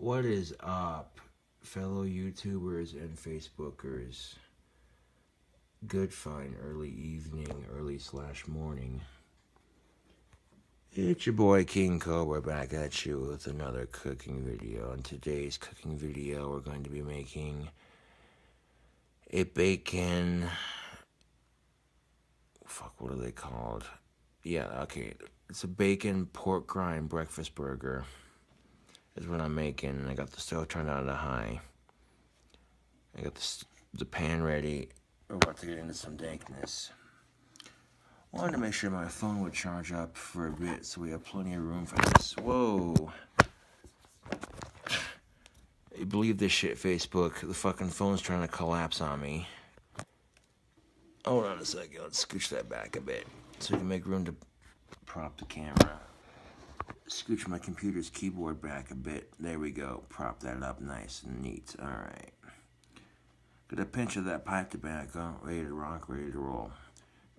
What is up, fellow YouTubers and Facebookers? Good fine early evening, early/morning. It's your boy King Cobra back at you with another cooking video. In today's cooking video, we're going to be making a bacon... what are they called? Yeah, okay. It's a bacon pork rind breakfast burger. Is what I'm making. I got the stove turned on to high. I got the pan ready. We're about to get into some dankness. Wanted to make sure my phone would charge up for a bit so we have plenty of room for this. Whoa. You believe this shit, Facebook? The fucking phone's trying to collapse on me. Hold on a second. Let's scooch that back a bit so we can make room to prop the camera. Scooch my computer's keyboard back a bit. There we go. Prop that up nice and neat. Alright. Got a pinch of that pipe tobacco. Ready to rock, ready to roll.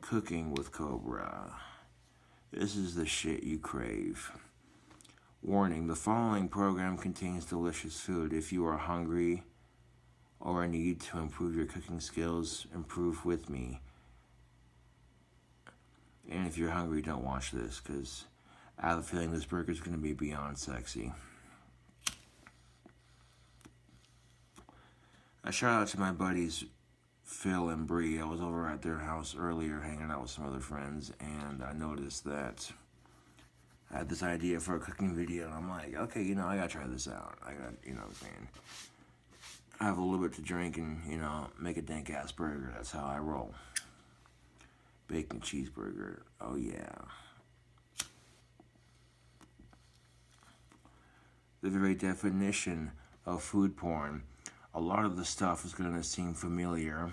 Cooking with Cobra. This is the shit you crave. Warning, the following program contains delicious food. If you are hungry or need to improve your cooking skills, improve with me. And if you're hungry, don't watch this, because I have a feeling this burger is going to be beyond sexy. A shout out to my buddies Phil and Bree. I was over at their house earlier hanging out with some other friends, and I noticed that I had this idea for a cooking video, and I'm like, okay, I gotta try this out. I got, what I'm saying. I have a little bit to drink and, make a dank ass burger. That's how I roll. Bacon cheeseburger. Oh, yeah. The very definition of food porn. A lot of the stuff is going to seem familiar,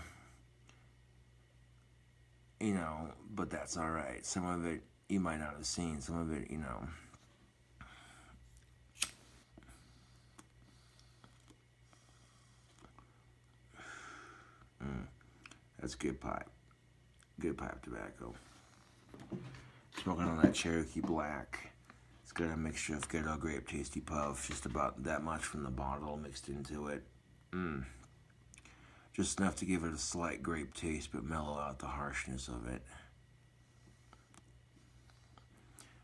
but that's alright. Some of it you might not have seen, some of it, That's good pipe. Good pipe tobacco. Smoking on that Cherokee Black. It's got a mixture of ghetto grape tasty puff, just about that much from the bottle mixed into it. Just enough to give it a slight grape taste, but mellow out the harshness of it.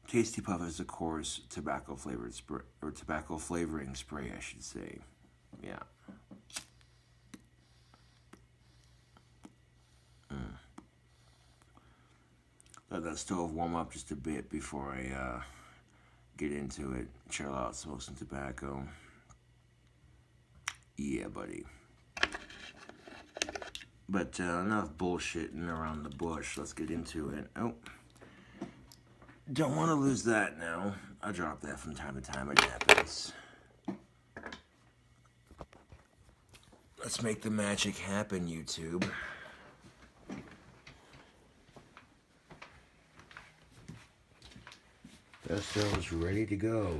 Tasty Puff is, of course, tobacco flavored spray, or tobacco flavoring spray, I should say. Yeah. Let that stove warm up just a bit before I get into it. Chill out, smoke some tobacco. Yeah, buddy. But enough bullshitting around the bush. Let's get into it. Oh. Don't want to lose that now. I drop that from time to time. It happens. Let's make the magic happen, YouTube. That stove's ready to go.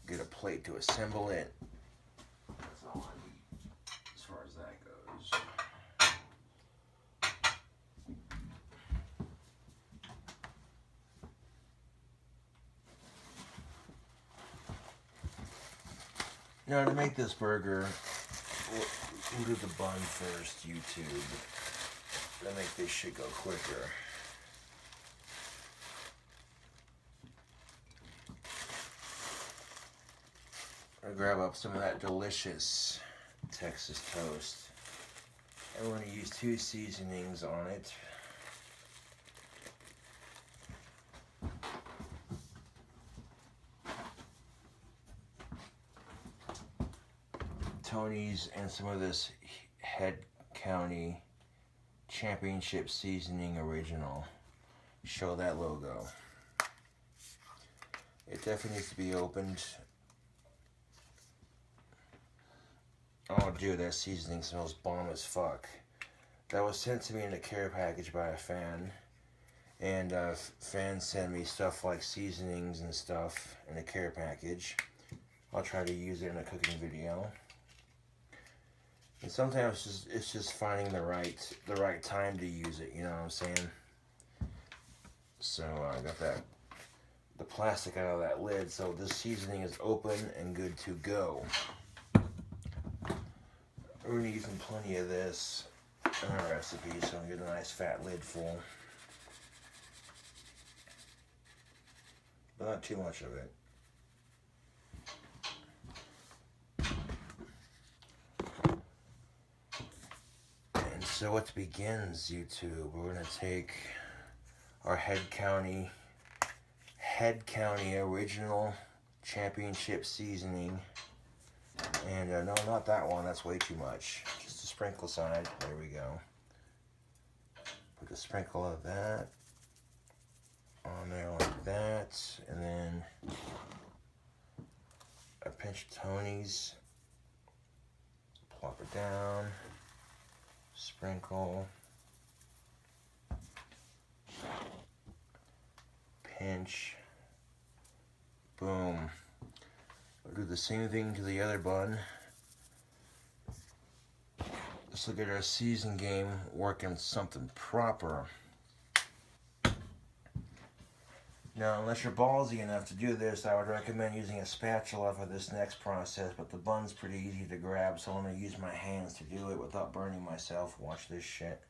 Get a plate to assemble it. That's all I need as far as that goes. Now, to make this burger, we'll do the bun first, YouTube. To make this shit go quicker. I'm gonna grab up some of that delicious Texas toast. And we're gonna use 2 seasonings on it. Tony's and some of this Head County Championship Seasoning Original. Show that logo. It definitely needs to be opened. Oh dude, that seasoning smells bomb as fuck. That was sent to me in a care package by a fan. And fans send me stuff like seasonings and stuff in a care package. I'll try to use it in a cooking video. And sometimes it's just finding the right time to use it. You know what I'm saying? So I got the plastic out of that lid, so this seasoning is open and good to go. We're gonna use plenty of this in our recipe, so we get a nice fat lid full, but not too much of it. And so it begins, YouTube. We're gonna take our Head County original championship seasoning, and no, not that one, that's way too much. Just a sprinkle side. There we go. Put a sprinkle of that on there like that, and then a pinch of Tony's. Plop it down. Sprinkle. Pinch. Boom. We'll do the same thing to the other bun. Let's look at our season game working something proper. Now, unless you're ballsy enough to do this, I would recommend using a spatula for this next process, but the bun's pretty easy to grab, so I'm going to use my hands to do it without burning myself. Watch this shit.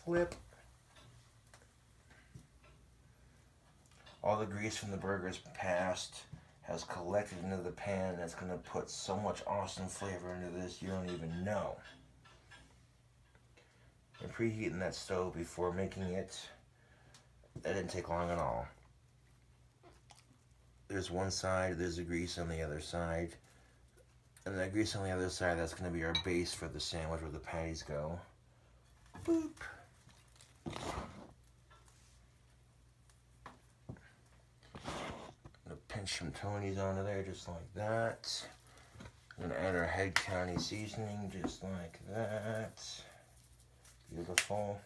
Flip. All the grease from the burger's past has collected into the pan, and it's going to put so much awesome flavor into this you don't even know. And preheating that stove before making it, that didn't take long at all. There's one side, there's the grease on the other side, and that grease on the other side, that's going to be our base for the sandwich where the patties go. Boop. Pinch some Tony's onto there just like that. I'm going to add our Head County seasoning just like that. Beautiful.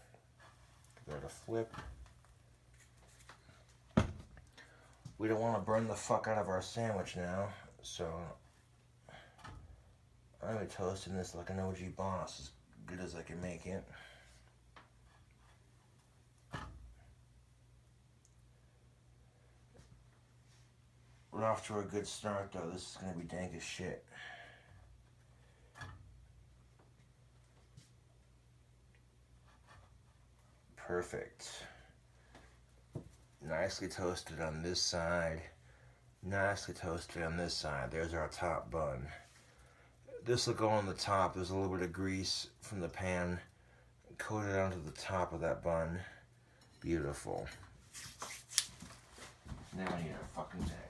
Give that a flip. We don't want to burn the fuck out of our sandwich now, so I'm going to be toasting this like an OG boss, as good as I can make it. We're off to a good start, though. This is going to be dank as shit. Perfect. Nicely toasted on this side. Nicely toasted on this side. There's our top bun. This will go on the top. There's a little bit of grease from the pan coated onto the top of that bun. Beautiful. Now we need our fucking patties.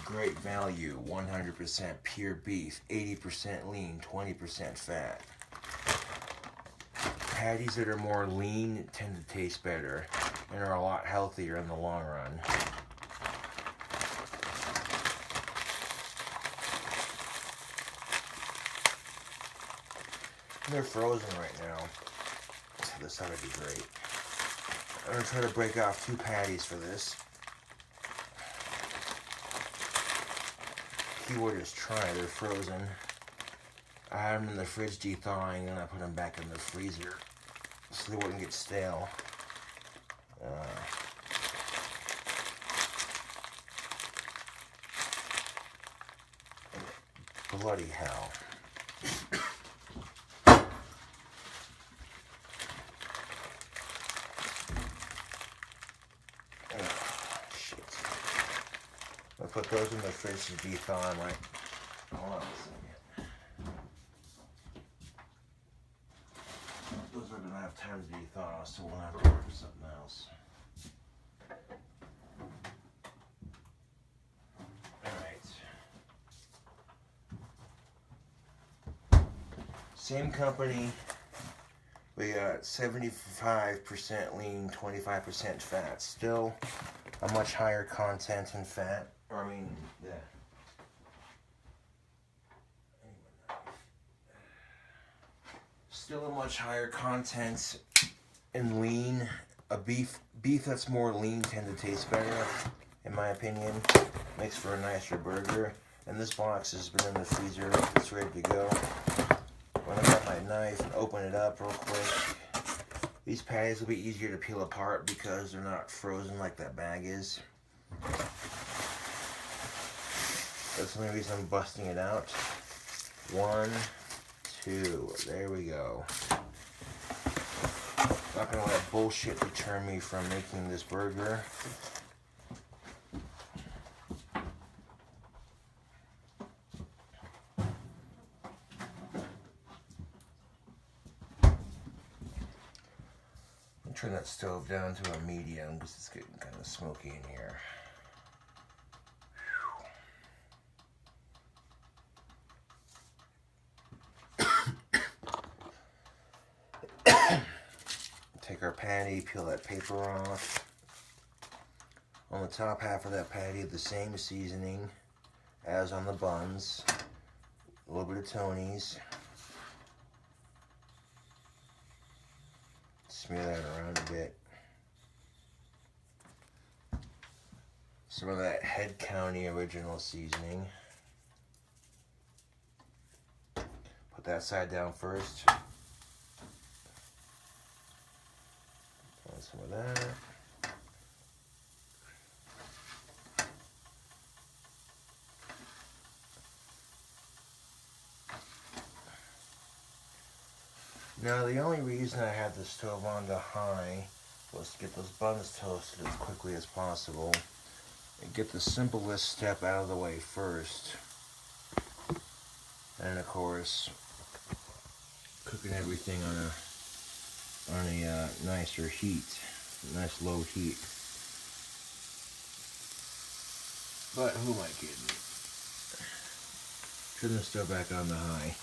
Great value, 100% pure beef, 80% lean, 20% fat. Patties that are more lean tend to taste better and are a lot healthier in the long run. They're frozen right now, so this ought to be great. I'm going to try to break off 2 patties for this. Keyword is try, they're frozen. I had them in the fridge de-thawing, and I put them back in the freezer so they wouldn't get stale. Bloody hell. I'll put those in the fridge to de-thaw them, right? Hold on a second. Those are gonna have time to de-thaw, so we'll have to work with something else. Alright. Same company. We got 75% lean, 25% fat. Still a much higher content in fat. I mean, yeah. Still a much higher content in lean. A beef that's more lean tend to taste better, in my opinion. Makes for a nicer burger. And this box has been in the freezer. It's ready to go. When I got my knife and open it up real quick, these patties will be easier to peel apart because they're not frozen like that bag is. That's the only reason I'm busting it out. 1, 2, there we go. Not gonna let bullshit deter me from making this burger. Turn that stove down to a medium because it's getting kind of smoky in here. Take our patty, peel that paper off. On the top half of that patty, the same seasoning as on the buns. A little bit of Tony's. Smear that around a bit. Some of that Head County original seasoning. Put that side down first. Put some of that. Now the only reason I had the stove on to high was to get those buns toasted as quickly as possible and get the simplest step out of the way first. And of course, cooking everything on a nicer heat, nice low heat. But who am I kidding? Turn the stove back on to high.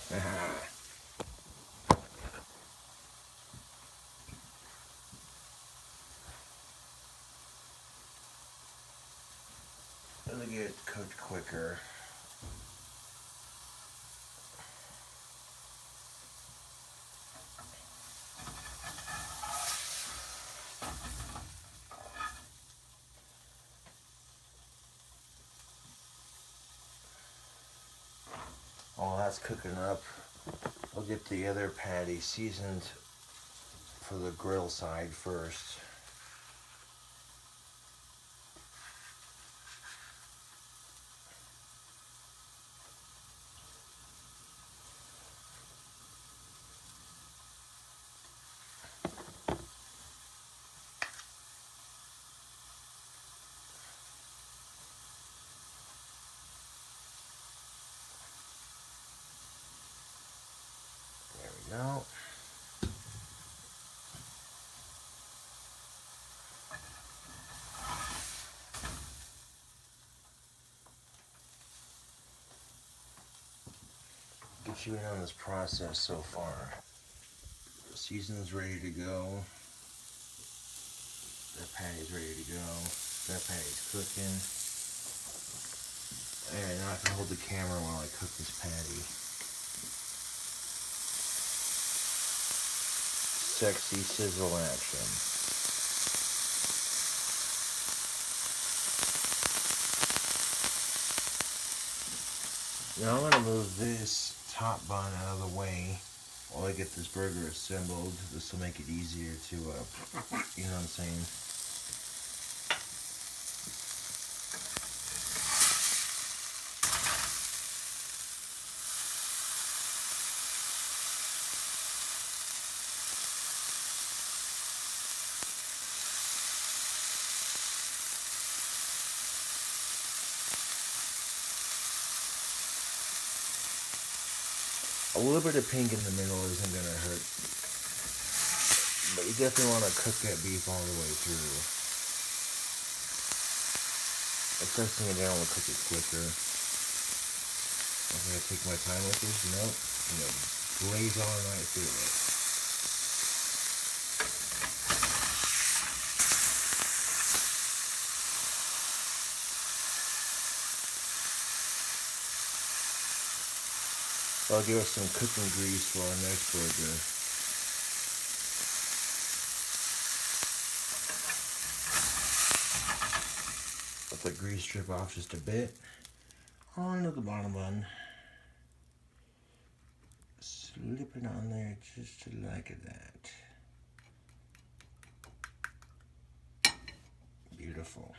It'll get cooked quicker. While that's cooking up, I'll get the other patty seasoned for the grill side first. No. Get you in on this process so far. The season's ready to go. That patty's ready to go. That patty's cooking. And now I can hold the camera while I cook this patty. Sexy sizzle action. Now I'm going to move this top bun out of the way while I get this burger assembled. This will make it easier to, you know what I'm saying? A little bit of pink in the middle isn't going to hurt, but you definitely want to cook that beef all the way through. Pressing it down will cook it quicker. I'm going to take my time with this. Nope. I'm going to glaze all right through it. I'll give us some cooking grease for our next burger. let the grease strip off just a bit onto the bottom bun. Slip it on there just like that. Beautiful.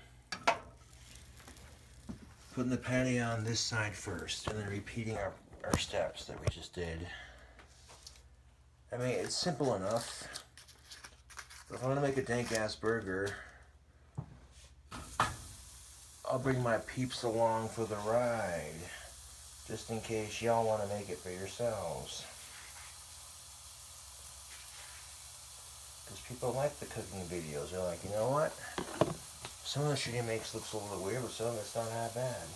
Putting the patty on this side first, and then repeating our steps that we just did. I mean, it's simple enough. But if I want to make a dank-ass burger, I'll bring my peeps along for the ride, just in case y'all want to make it for yourselves. Because people like the cooking videos. They're like, you know what? Some of the shit he makes looks a little weird, but some of it's not that bad.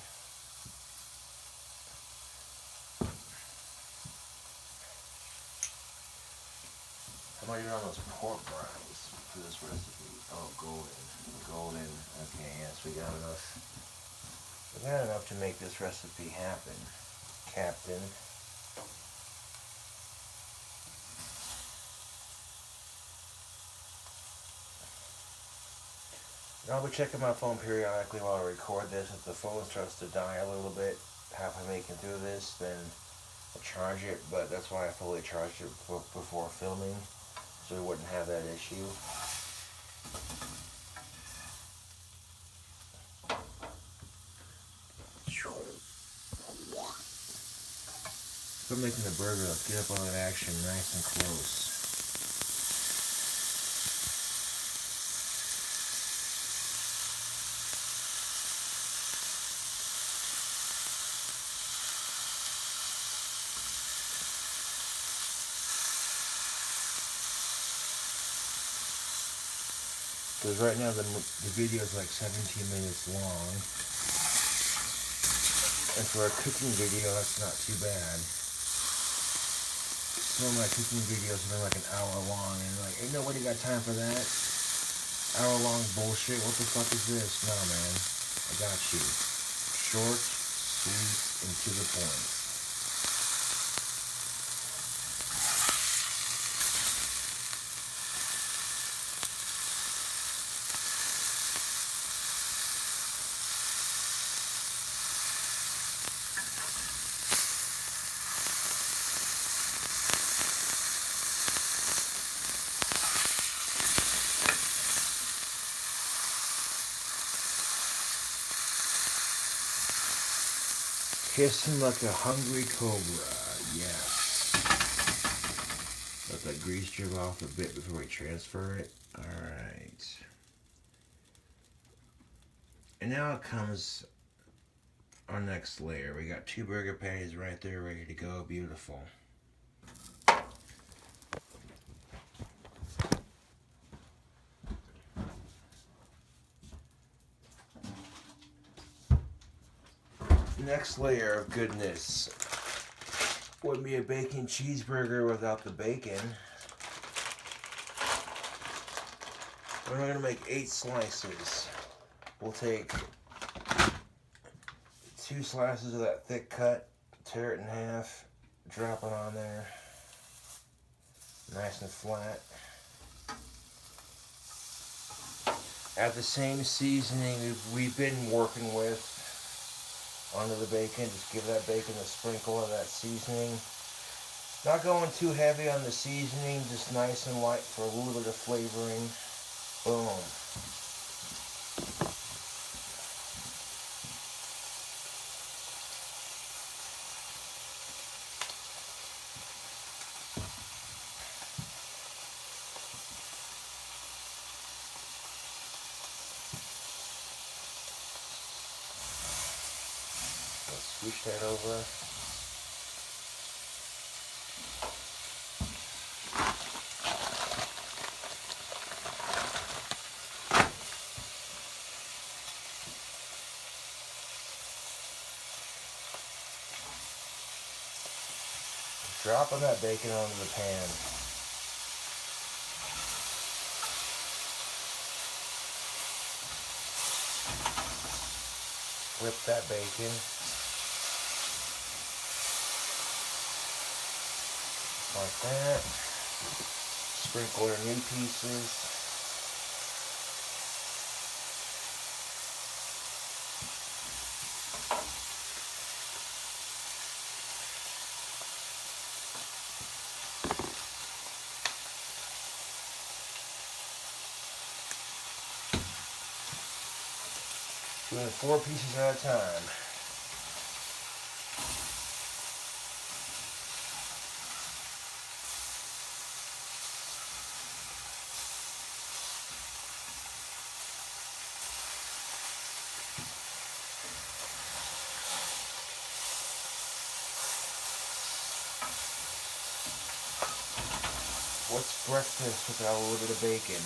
How about you on those pork rinds for this recipe? Oh, golden. Okay, yes, we got enough. We got enough to make this recipe happen, Captain. And I'll be checking my phone periodically while I record this. If the phone starts to die a little bit halfway making through this, then I'll charge it. But that's why I fully charged it before filming, so we wouldn't have that issue. If I'm making the burger, let's get up on that action nice and close. Because right now the video is like 17 minutes long. And for a cooking video, that's not too bad. Some of my cooking videos have been like an hour long, and like, ain't nobody got time for that. Hour long bullshit. What the fuck is this? Nah, man. I got you. Short, sweet, and to the point. Hissing like a hungry cobra, yes. Let that grease drip off a bit before we transfer it. Alright. And now comes our next layer. We got 2 burger patties right there ready to go. Beautiful. Next layer of goodness would be a bacon cheeseburger without the bacon. We're going to make 8 slices. We'll take 2 slices of that thick cut, tear it in half, drop it on there, nice and flat. Add the same seasoning we've been working with onto the bacon. Just give that bacon a sprinkle of that seasoning. Not going too heavy on the seasoning, just nice and light for a little bit of flavoring. Boom. Switch that over. Dropping that bacon onto the pan. Flip that bacon. Like that. Sprinkle our new pieces. Doing 4 pieces at a time. What's breakfast without a little bit of bacon?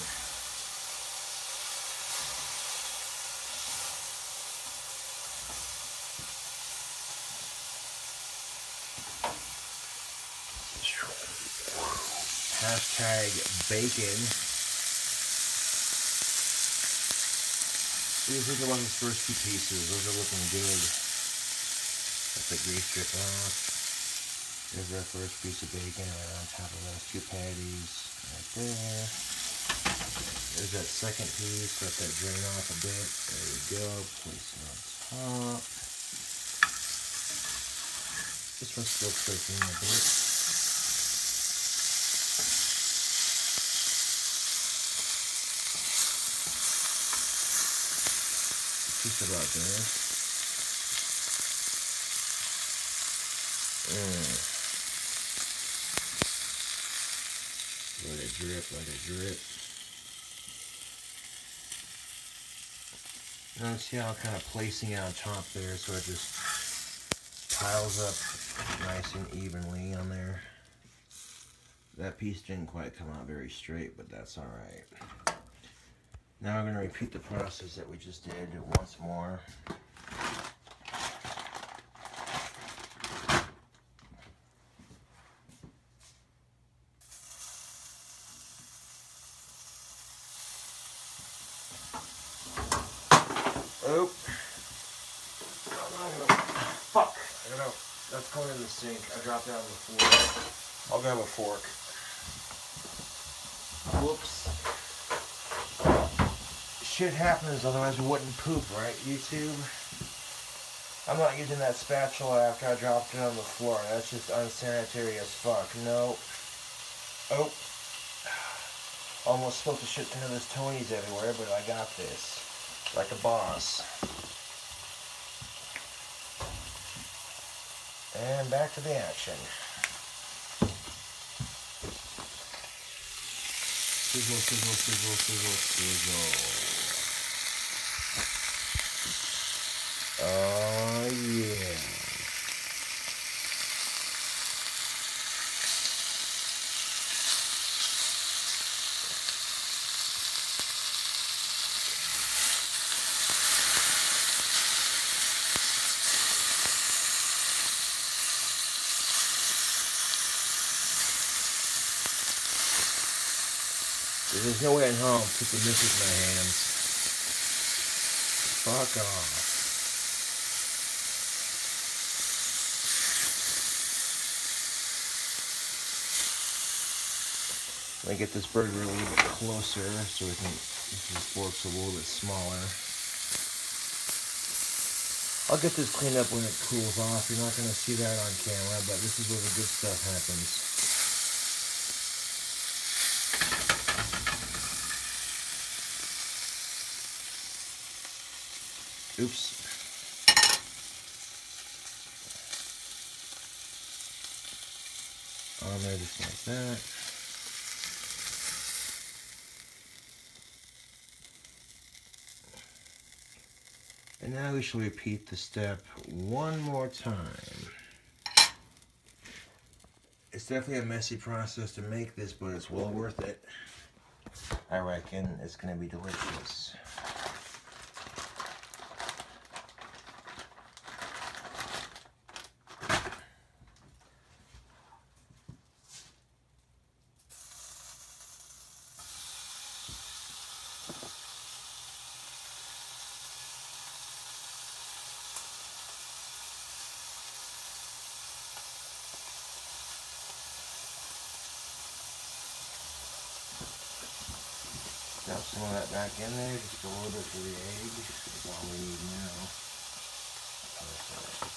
Hashtag bacon. These are the ones, first 2 pieces. Those are looking good. Let the grease drip off. There's our first piece of bacon right on top of those 2 patties. Right there. There's that second piece. Let that drain off a bit. There we go. Place it on top. This one's still cooking a bit. Just about there. Let it drip, let it drip. Now see how I'm kind of placing it on top there so it just piles up nice and evenly on there. That piece didn't quite come out very straight, but that's alright. Now I'm going to repeat the process that we just did once more. Oh. Fuck. I don't know. That's going in the sink. I dropped it on the floor. I'll grab a fork. Whoops. Shit happens, otherwise we wouldn't poop, right, YouTube? I'm not using that spatula after I dropped it on the floor. That's just unsanitary as fuck. No. Oh. Almost spilled the shit ton of this Tony's everywhere, but I got this. Like a boss. And back to the action. Sizzle, sizzle, sizzle, sizzle, sizzle. Oh yeah. There's no way at home to put this with my hands. Fuck off. Let me get this burger a little bit closer so we can, this fork's a little bit smaller. I'll get this cleaned up when it cools off. You're not going to see that on camera, but this is where the good stuff happens. Oops. On there just like that. And now we shall repeat the step one more time. It's definitely a messy process to make this, but it's well worth it. I reckon it's going to be delicious. Drop some of that back in there, just a little bit for the egg. That's all we need now. Perfect.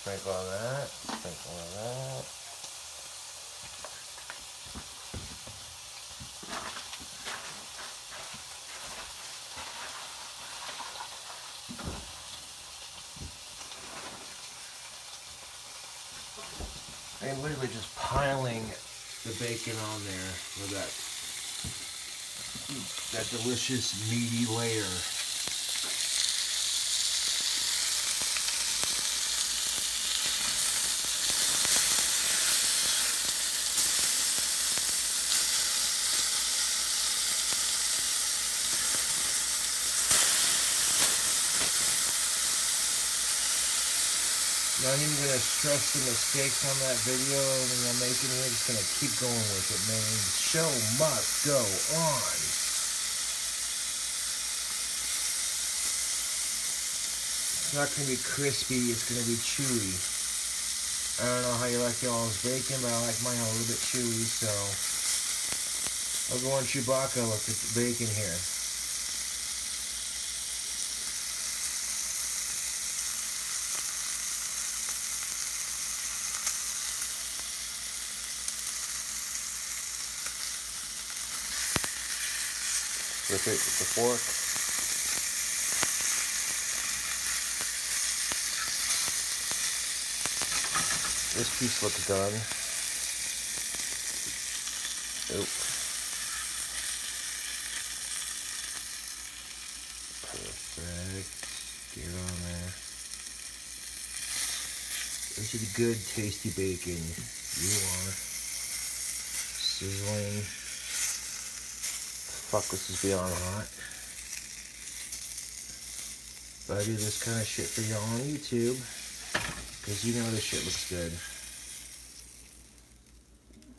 Sprinkle on that, sprinkle on that. I'm literally just piling the bacon on there for that delicious meaty layer. Not even gonna stress the mistakes on that video that I'm making here. Just gonna keep going with it, man. The show must go on. It's not gonna be crispy. It's gonna be chewy. I don't know how you like y'all's bacon, but I like mine a little bit chewy. So I'll go on Chewbacca with the bacon here. Rip it with the fork. This piece looks done. Oop. Perfect. Get it on there. This is good, tasty bacon. You are sizzling. Fuck, this is beyond hot. But I do this kind of shit for y'all on YouTube, because you know this shit looks good.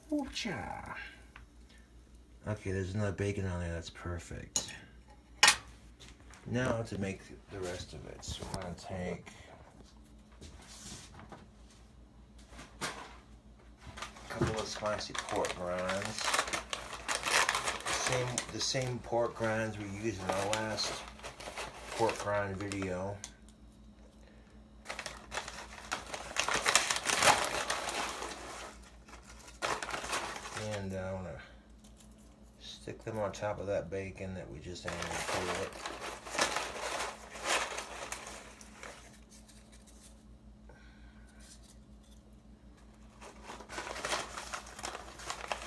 Woo-cha. Okay, there's enough bacon on there, that's perfect. Now to make the rest of it, so we're gonna take a couple of spicy pork rinds. The same pork rinds we used in our last pork rind video. And I want to stick them on top of that bacon that we just added to it.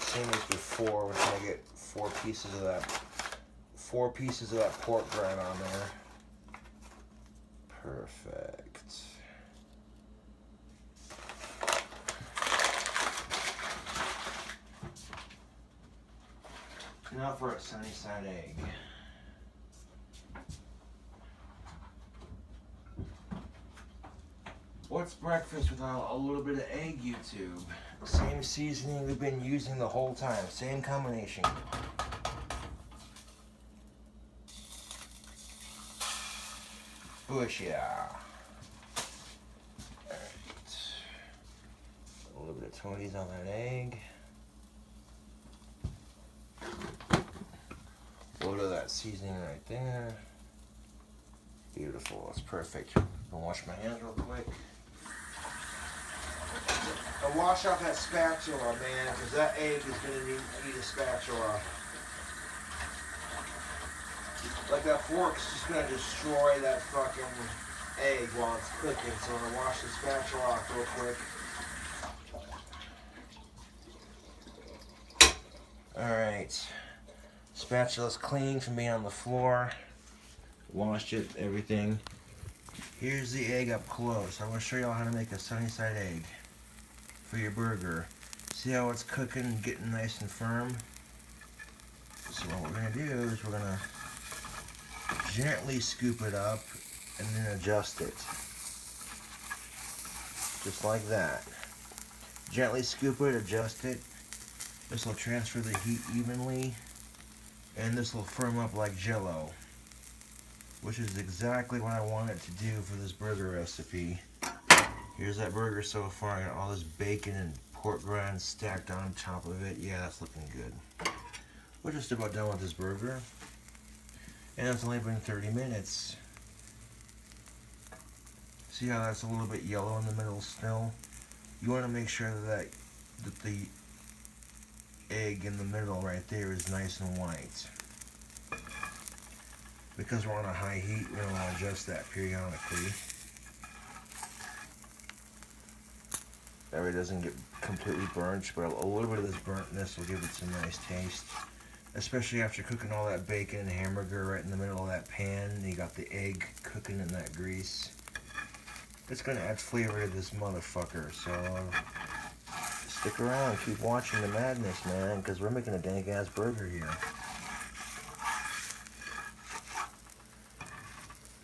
Same as before, we're trying to get four pieces of that pork rind on there. Perfect. Now for a sunny side egg. What's breakfast without a little bit of egg, YouTube? Same seasoning we've been using the whole time. Same combination. Bush, yeah. Alright. A little bit of toadies on that egg. A little of that seasoning right there. Beautiful, that's perfect. I'm gonna wash my hands real quick. I'll wash off that spatula, man, because that egg is gonna need a spatula. Like that fork's just gonna destroy that fucking egg while it's cooking, so I'm gonna wash the spatula off real quick. Alright. Spatula's clean from being on the floor. Washed it, everything. Here's the egg up close. I'm gonna show y'all how to make a sunny side egg for your burger. See how it's cooking, getting nice and firm? So what we're gonna do is we're gonna gently scoop it up and then adjust it. Just like that. Gently scoop it, adjust it. This will transfer the heat evenly, and this will firm up like Jell-O, which is exactly what I want it to do for this burger recipe. Here's that burger so far. I got all this bacon and pork rinds stacked on top of it. Yeah, that's looking good. We're just about done with this burger. And it's only been 30 minutes. See how that's a little bit yellow in the middle still? You want to make sure that the egg in the middle right there is nice and white. Because we're on a high heat, we want to adjust that periodically. That way it doesn't get completely burnt, but a little bit of this burntness will give it some nice taste. Especially after cooking all that bacon and hamburger right in the middle of that pan, and you got the egg cooking in that grease. It's gonna add flavor to this motherfucker, so stick around, keep watching the madness, man, because we're making a dank-ass burger here.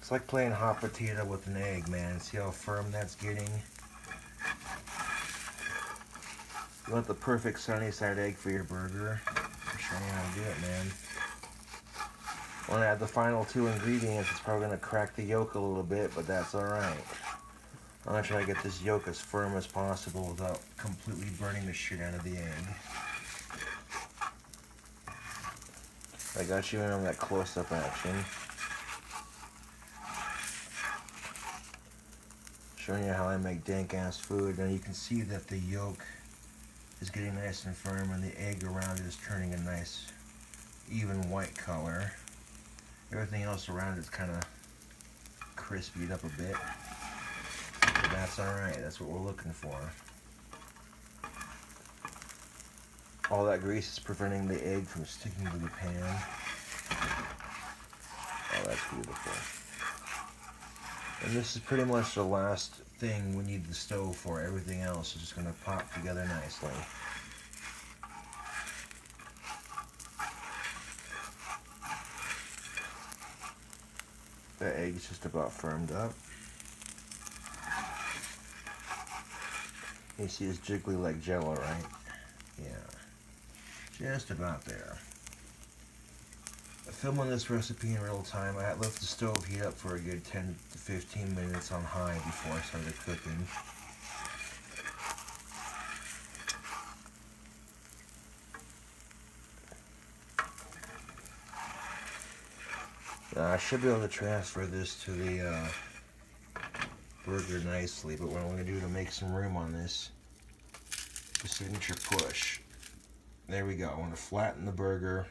It's like playing hot potato with an egg, man. See how firm that's getting? You want the perfect sunny side egg for your burger? I'll show you how to do it, man. When I add the final 2 ingredients, it's probably going to crack the yolk a little bit, but that's alright. I'm going to try to get this yolk as firm as possible without completely burning the shit out of the egg. I got you in on that close-up action. Showing you how I make dank-ass food. Now you can see that the yolk is getting nice and firm and the egg around it is turning a nice even white color. Everything else around it's kind of crispied up a bit. But that's alright, that's what we're looking for. All that grease is preventing the egg from sticking to the pan. Oh, that's beautiful. And this is pretty much the last thing we need the stove for. Everything else is just going to pop together nicely. That egg is just about firmed up. You see it's jiggly like jello, right? Yeah. Just about there. Filming this recipe in real time, I left the stove heat up for a good 10 to 15 minutes on high before I started cooking. I should be able to transfer this to the burger nicely, but what I'm going to do to make some room on this, the signature push. There we go. I want to flatten the burger.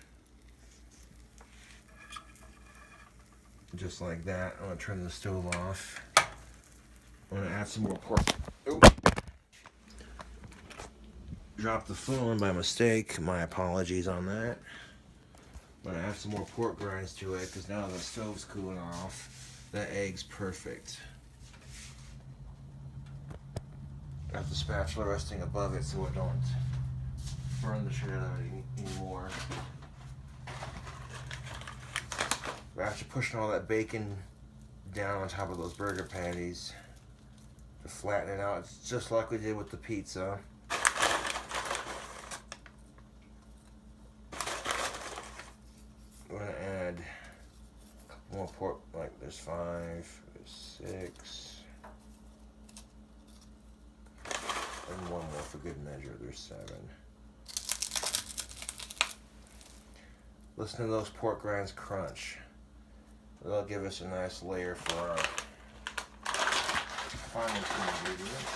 Just like that. I'm going to turn the stove off. I'm going to add some more pork. Oop. Dropped the phone by mistake. My apologies on that. I'm going to add some more pork grinds to it because now the stove's cooling off. That egg's perfect. Got the spatula resting above it so it don't burn the shit out of it anymore. After pushing all that bacon down on top of those burger patties to flatten it out, it's just like we did with the pizza. I'm gonna add a couple more pork, like there's 5, there's 6, and one more for good measure, there's 7. Listen to those pork grinds crunch. That'll give us a nice layer for our final 2 ingredients.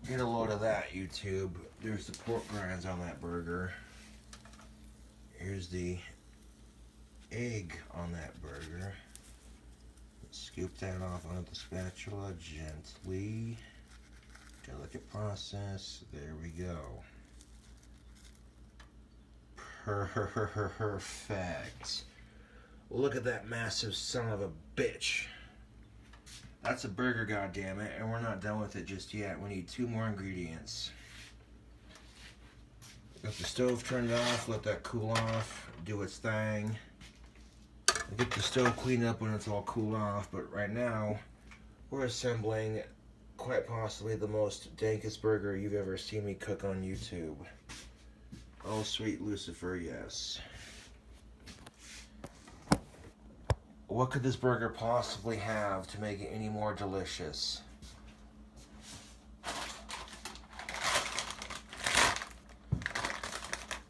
Get a load of that, YouTube. There's the pork grinds on that burger. Here's the egg on that burger. Scoop that off onto the spatula gently. Delicate process. There we go. Perfect. Look at that massive son of a bitch. That's a burger, goddammit, and we're not done with it just yet. We need 2 more ingredients. Got the stove turned off, let that cool off, do its thing. Get the stove cleaned up when it's all cooled off, but right now we're assembling quite possibly the most dankest burger you've ever seen me cook on YouTube. Oh, sweet Lucifer, yes. What could this burger possibly have to make it any more delicious?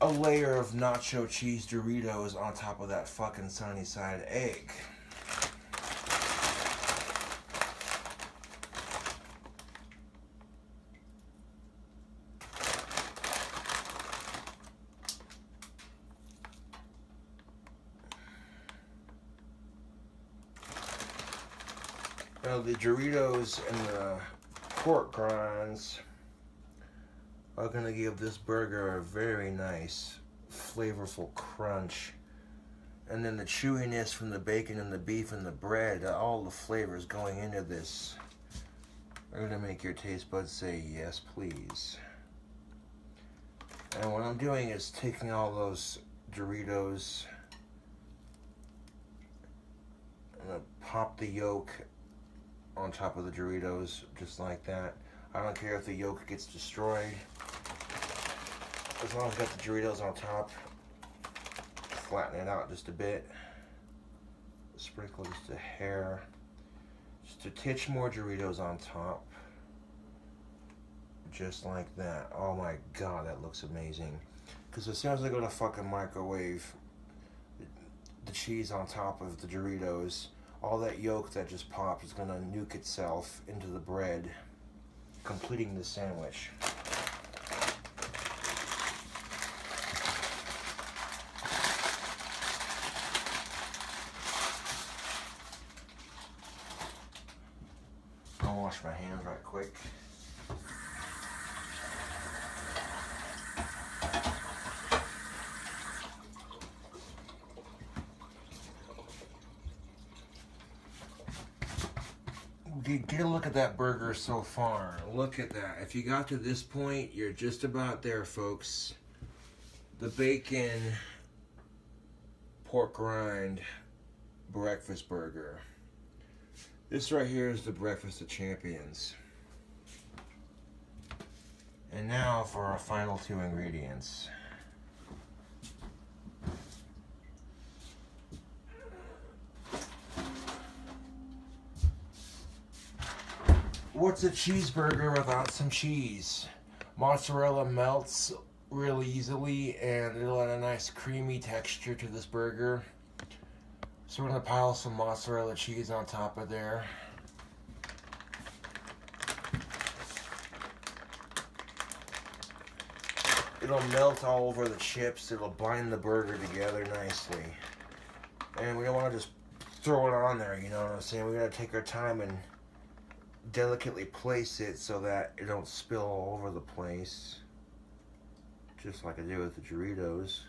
A layer of nacho cheese Doritos on top of that fucking sunny side egg. Now the Doritos and the pork grinds are gonna give this burger a very nice, flavorful crunch. And then the chewiness from the bacon and the beef and the bread, all the flavors going into this are gonna make your taste buds say, yes, please. And what I'm doing is taking all those Doritos, I'm gonna pop the yolk on top of the Doritos, just like that. I don't care if the yolk gets destroyed. As long as I got the Doritos on top, flatten it out just a bit. Sprinkle just a hair. Just a titch more Doritos on top. Just like that. Oh my god, that looks amazing. Because as soon as I go to fucking microwave the cheese on top of the Doritos, all that yolk that just popped is gonna nuke itself into the bread, completing the sandwich. I'll wash my hands right quick. Get a look at that burger so far. Look at that. If you got to this point, you're just about there, folks. The bacon pork rind breakfast burger. This right here is the breakfast of champions. And now for our final two ingredients. What's a cheeseburger without some cheese? Mozzarella melts really easily and it'll add a nice creamy texture to this burger. So we're going to pile some mozzarella cheese on top of there. It'll melt all over the chips. It'll bind the burger together nicely. And we don't want to just throw it on there, you know what I'm saying? We got to take our time and delicately place it so that it don't spill all over the place, just like I did with the Doritos,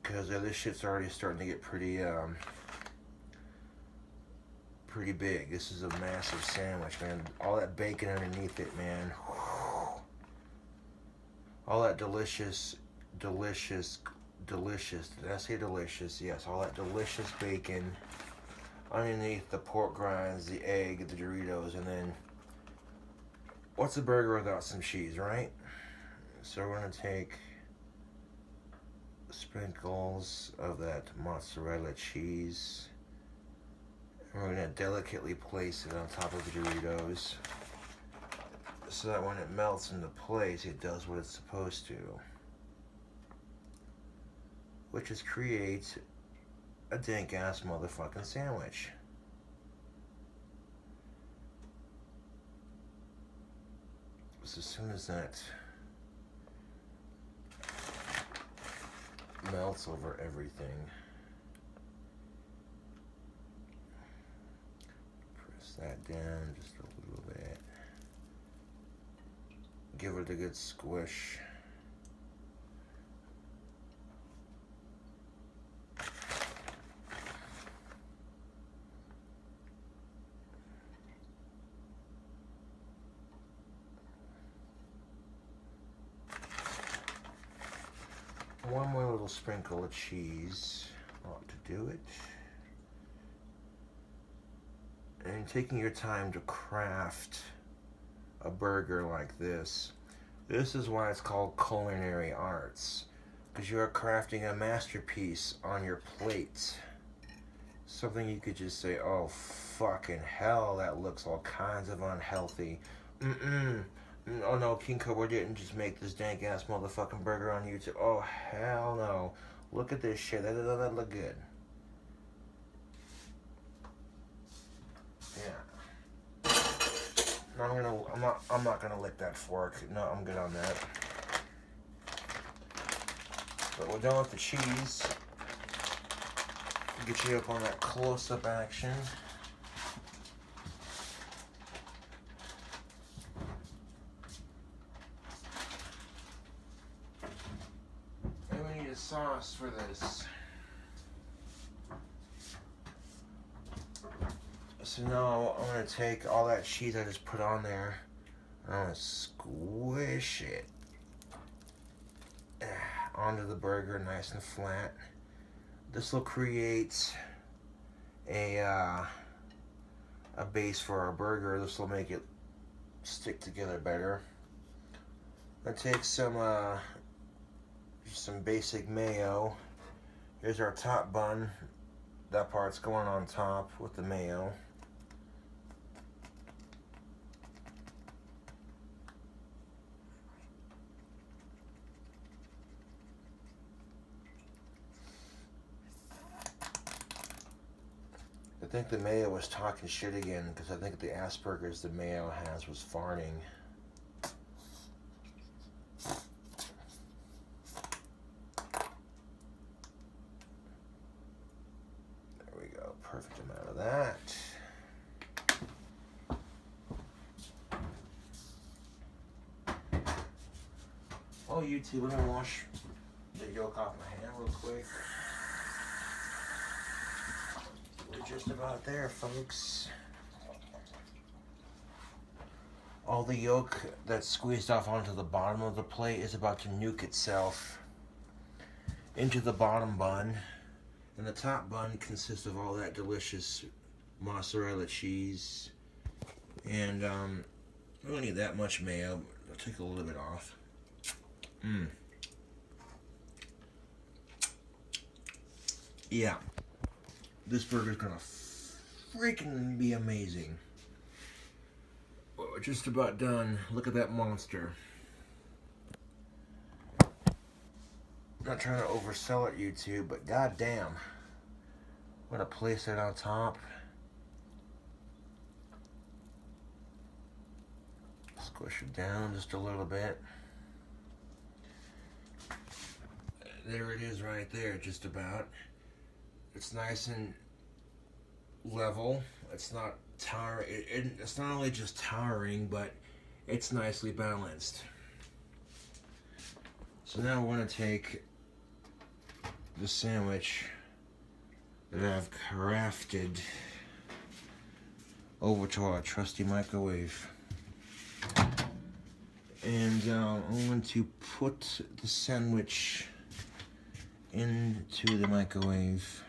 because this shit's already starting to get pretty big. This is a massive sandwich, man. All that bacon underneath it, man. All that delicious, did I say delicious? Yes, all that delicious bacon underneath the pork grinds, the egg, the Doritos, and then what's a burger without some cheese, right? So we're gonna take sprinkles of that mozzarella cheese, and we're gonna delicately place it on top of the Doritos so that when it melts into place, it does what it's supposed to, which is create a dank ass motherfucking sandwich. So as soon as that melts over everything, press that down just a little bit. Give it a good squish. One more little sprinkle of cheese ought to do it. And taking your time to craft a burger like this. This is why it's called culinary arts, because you are crafting a masterpiece on your plate. Something you could just say, oh fucking hell, that looks all kinds of unhealthy. Oh no, King Cobra didn't just make this dank ass motherfucking burger on YouTube. Oh hell no. Look at this shit. That look good. Yeah. I'm not gonna lick that fork. No, I'm good on that. But we're done with the cheese. Get you up on that close-up action. a sauce for this. So now I'm going to take all that cheese I just put on there. I'm going to squish it onto the burger nice and flat. This will create a base for our burger. This will make it stick together better. I take some basic mayo. Here's our top bun. That part's going on top with the mayo. I think the mayo was talking shit again because I think the Asperger's the mayo has was farting. There we go, perfect amount of that. Oh, YouTube, let me wash the yolk off my hand real quick. We're just about there, folks. All the yolk that's squeezed off onto the bottom of the plate is about to nuke itself into the bottom bun. And the top bun consists of all that delicious mozzarella cheese. And we don't need that much mayo, but I'll take a little bit off. Yeah. This burger's gonna freaking be amazing. Well, we're just about done. Look at that monster. I'm not trying to oversell it, YouTube, but goddamn. I'm gonna place it on top. Squish it down just a little bit. There it is right there, just about. It's nice and level. It's not towering. It's not only just towering, but it's nicely balanced. So now we're going to take the sandwich that I've crafted over to our trusty microwave. And I'm going to put the sandwich into the microwave.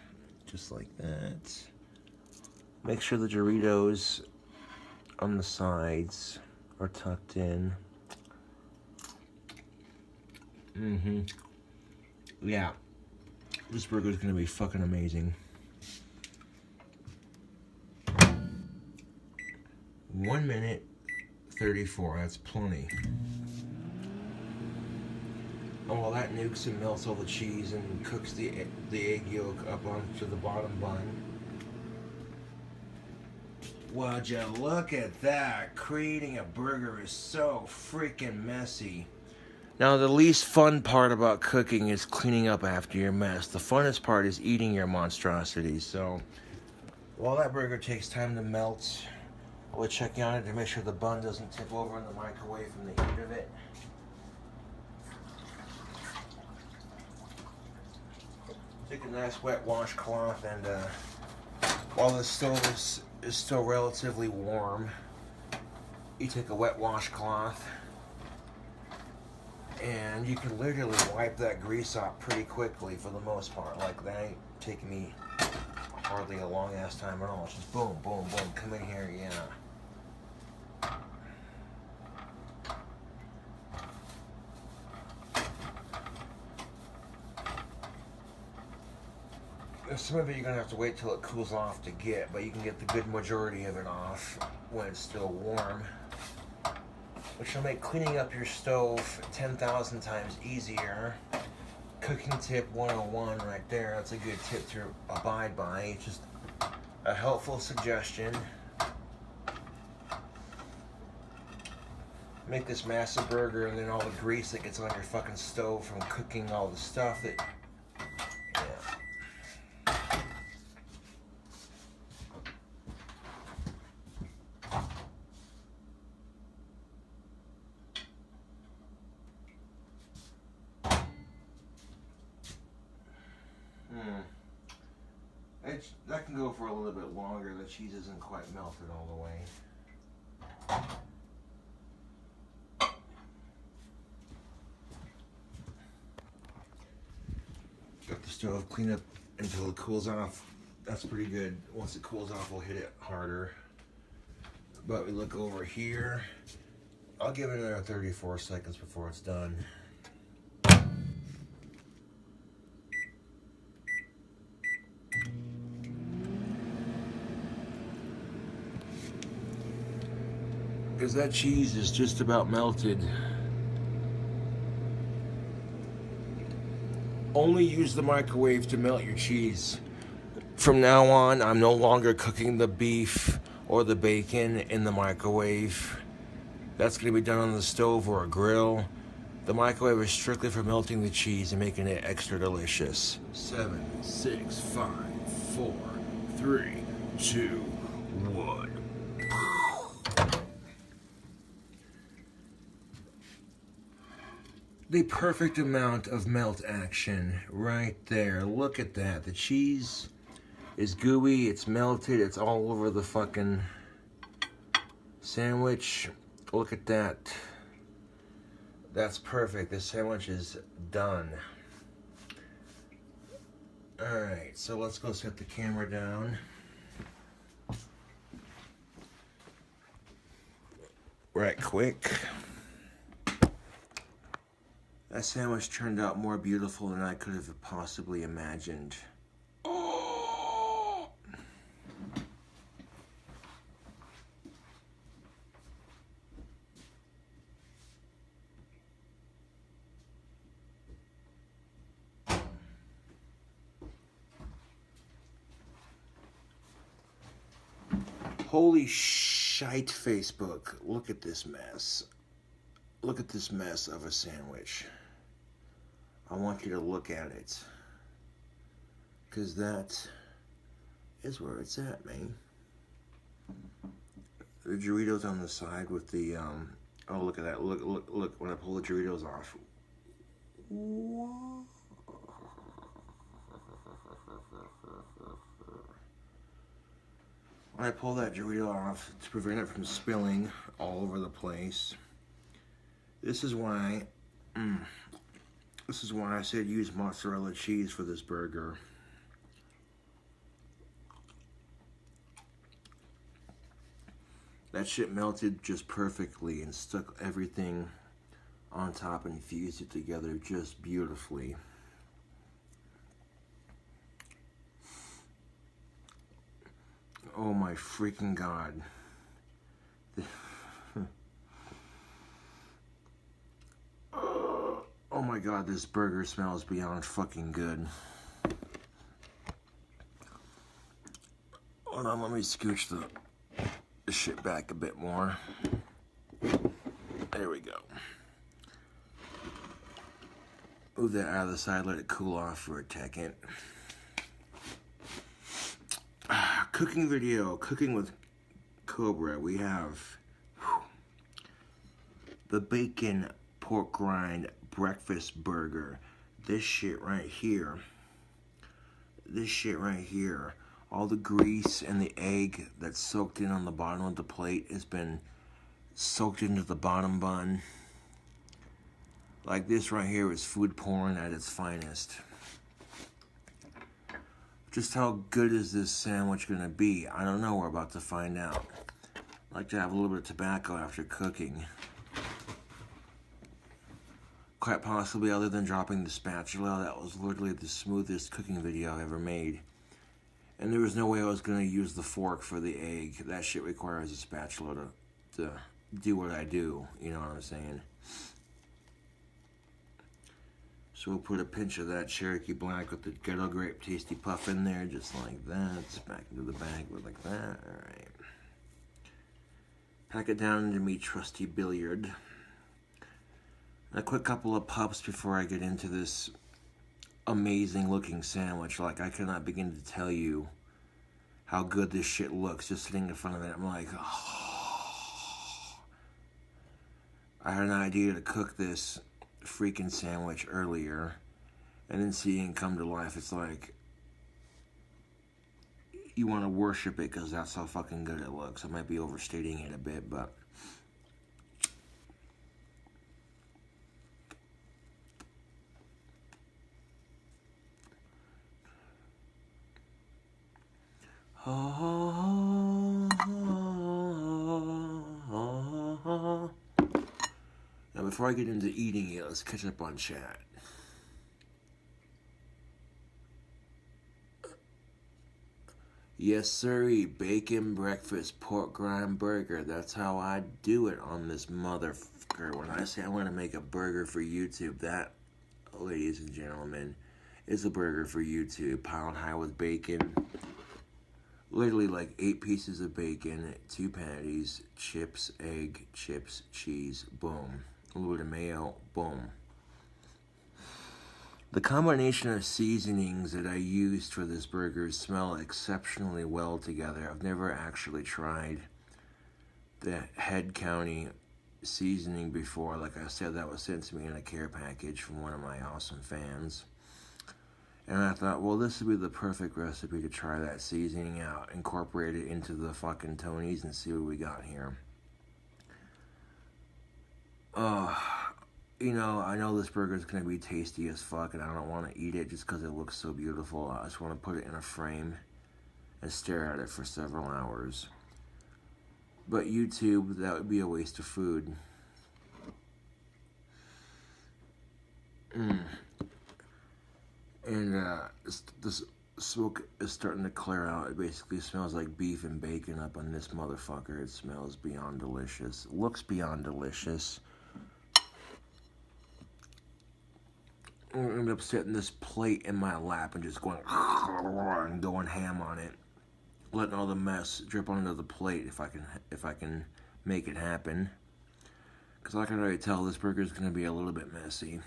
Just like that. Make sure the Doritos on the sides are tucked in. Yeah. This burger is gonna be fucking amazing. 1 minute 34, that's plenty. And while that nukes and melts all the cheese and cooks the egg yolk up onto the bottom bun. Would you look at that? Creating a burger is so freaking messy. Now, the least fun part about cooking is cleaning up after your mess. The funnest part is eating your monstrosities. So, while that burger takes time to melt, we're checking on it to make sure the bun doesn't tip over in the microwave from the heat of it. Take a nice wet washcloth, and while the stove is still relatively warm, you take a wet washcloth, and you can literally wipe that grease off pretty quickly for the most part. Like, that ain't taking me hardly a long ass time at all. It's just boom, boom, boom, come in here, yeah. Some of it you're going to have to wait till it cools off to get, but you can get the good majority of it off when it's still warm, which will make cleaning up your stove 10,000 times easier. Cooking tip 101 right there. That's a good tip to abide by. It's just a helpful suggestion. Make this massive burger, and then all the grease that gets on your fucking stove from cooking all the stuff that... sandwich. That can go for a little bit longer. The cheese isn't quite melted all the way. Got the stove cleaned up until it cools off. That's pretty good. Once it cools off, we'll hit it harder. But we look over here. I'll give it another 34 seconds before it's done. Because that cheese is just about melted. Only use the microwave to melt your cheese. From now on, I'm no longer cooking the beef or the bacon in the microwave. That's going to be done on the stove or a grill. The microwave is strictly for melting the cheese and making it extra delicious. 7, 6, 5, 4, 3, 2, 1. The perfect amount of melt action right there. Look at that. The cheese is gooey, it's melted, it's all over the fucking sandwich. Look at that. That's perfect. This sandwich is done. Alright, so let's go set the camera down. Right quick. That sandwich turned out more beautiful than I could have possibly imagined. Oh! Holy shite, Facebook. Look at this mess. Look at this mess of a sandwich. I want you to look at it. Because that is where it's at, man. The Doritos on the side with the, oh, look at that. Look, when I pull the Doritos off. When I pull that Dorito off to prevent it from spilling all over the place. This is why I said use mozzarella cheese for this burger. That shit melted just perfectly and stuck everything on top and fused it together just beautifully. Oh my freaking God. Oh my God, this burger smells beyond fucking good. Hold on, let me scooch the shit back a bit more. There we go. Move that out of the side, let it cool off for a second. Cooking video, cooking with Cobra. We have the bacon pork rind breakfast burger. This shit right here. This shit right here. All the grease and the egg that's soaked in on the bottom of the plate has been soaked into the bottom bun. Like this right here is food porn at its finest. Just how good is this sandwich gonna be? I don't know, we're about to find out. I like to have a little bit of tobacco after cooking. Quite possibly, other than dropping the spatula, that was literally the smoothest cooking video I ever made. And there was no way I was gonna use the fork for the egg. That shit requires a spatula to do what I do, you know what I'm saying? So we'll put a pinch of that Cherokee Black with the Ghetto Grape Tasty Puff in there, just like that. It's back into the bag with like that. Alright. Pack it down into me trusty billiard. A quick couple of puffs before I get into this amazing looking sandwich. Like, I cannot begin to tell you how good this shit looks just sitting in front of it. I'm like, oh. I had an idea to cook this freaking sandwich earlier, and then seeing it come to life, it's like, you want to worship it because that's how fucking good it looks. I might be overstating it a bit, but... Now, before I get into eating it, let's catch up on chat. Yes, sirree. Bacon, breakfast, pork rind burger. That's how I do it on this motherfucker. When I say I want to make a burger for YouTube, that, ladies and gentlemen, is a burger for YouTube. Piled high with bacon. Literally like 8 pieces of bacon, 2 patties, chips, egg, chips, cheese, boom. A little bit of mayo, boom. The combination of seasonings that I used for this burger smell exceptionally well together. I've never actually tried the Head County seasoning before. Like I said, that was sent to me in a care package from one of my awesome fans. And I thought, well, this would be the perfect recipe to try that seasoning out. Incorporate it into the fucking Tonys and see what we got here. You know, I know this burger is going to be tasty as fuck, and I don't want to eat it just because it looks so beautiful. I just want to put it in a frame and stare at it for several hours. But YouTube, that would be a waste of food. And this smoke is starting to clear out. It basically smells like beef and bacon up on this motherfucker. It smells beyond delicious. Looks beyond delicious. I ended up setting this plate in my lap and just going and going ham on it, letting all the mess drip onto the plate if I can make it happen. Because I can already tell this burger is going to be a little bit messy.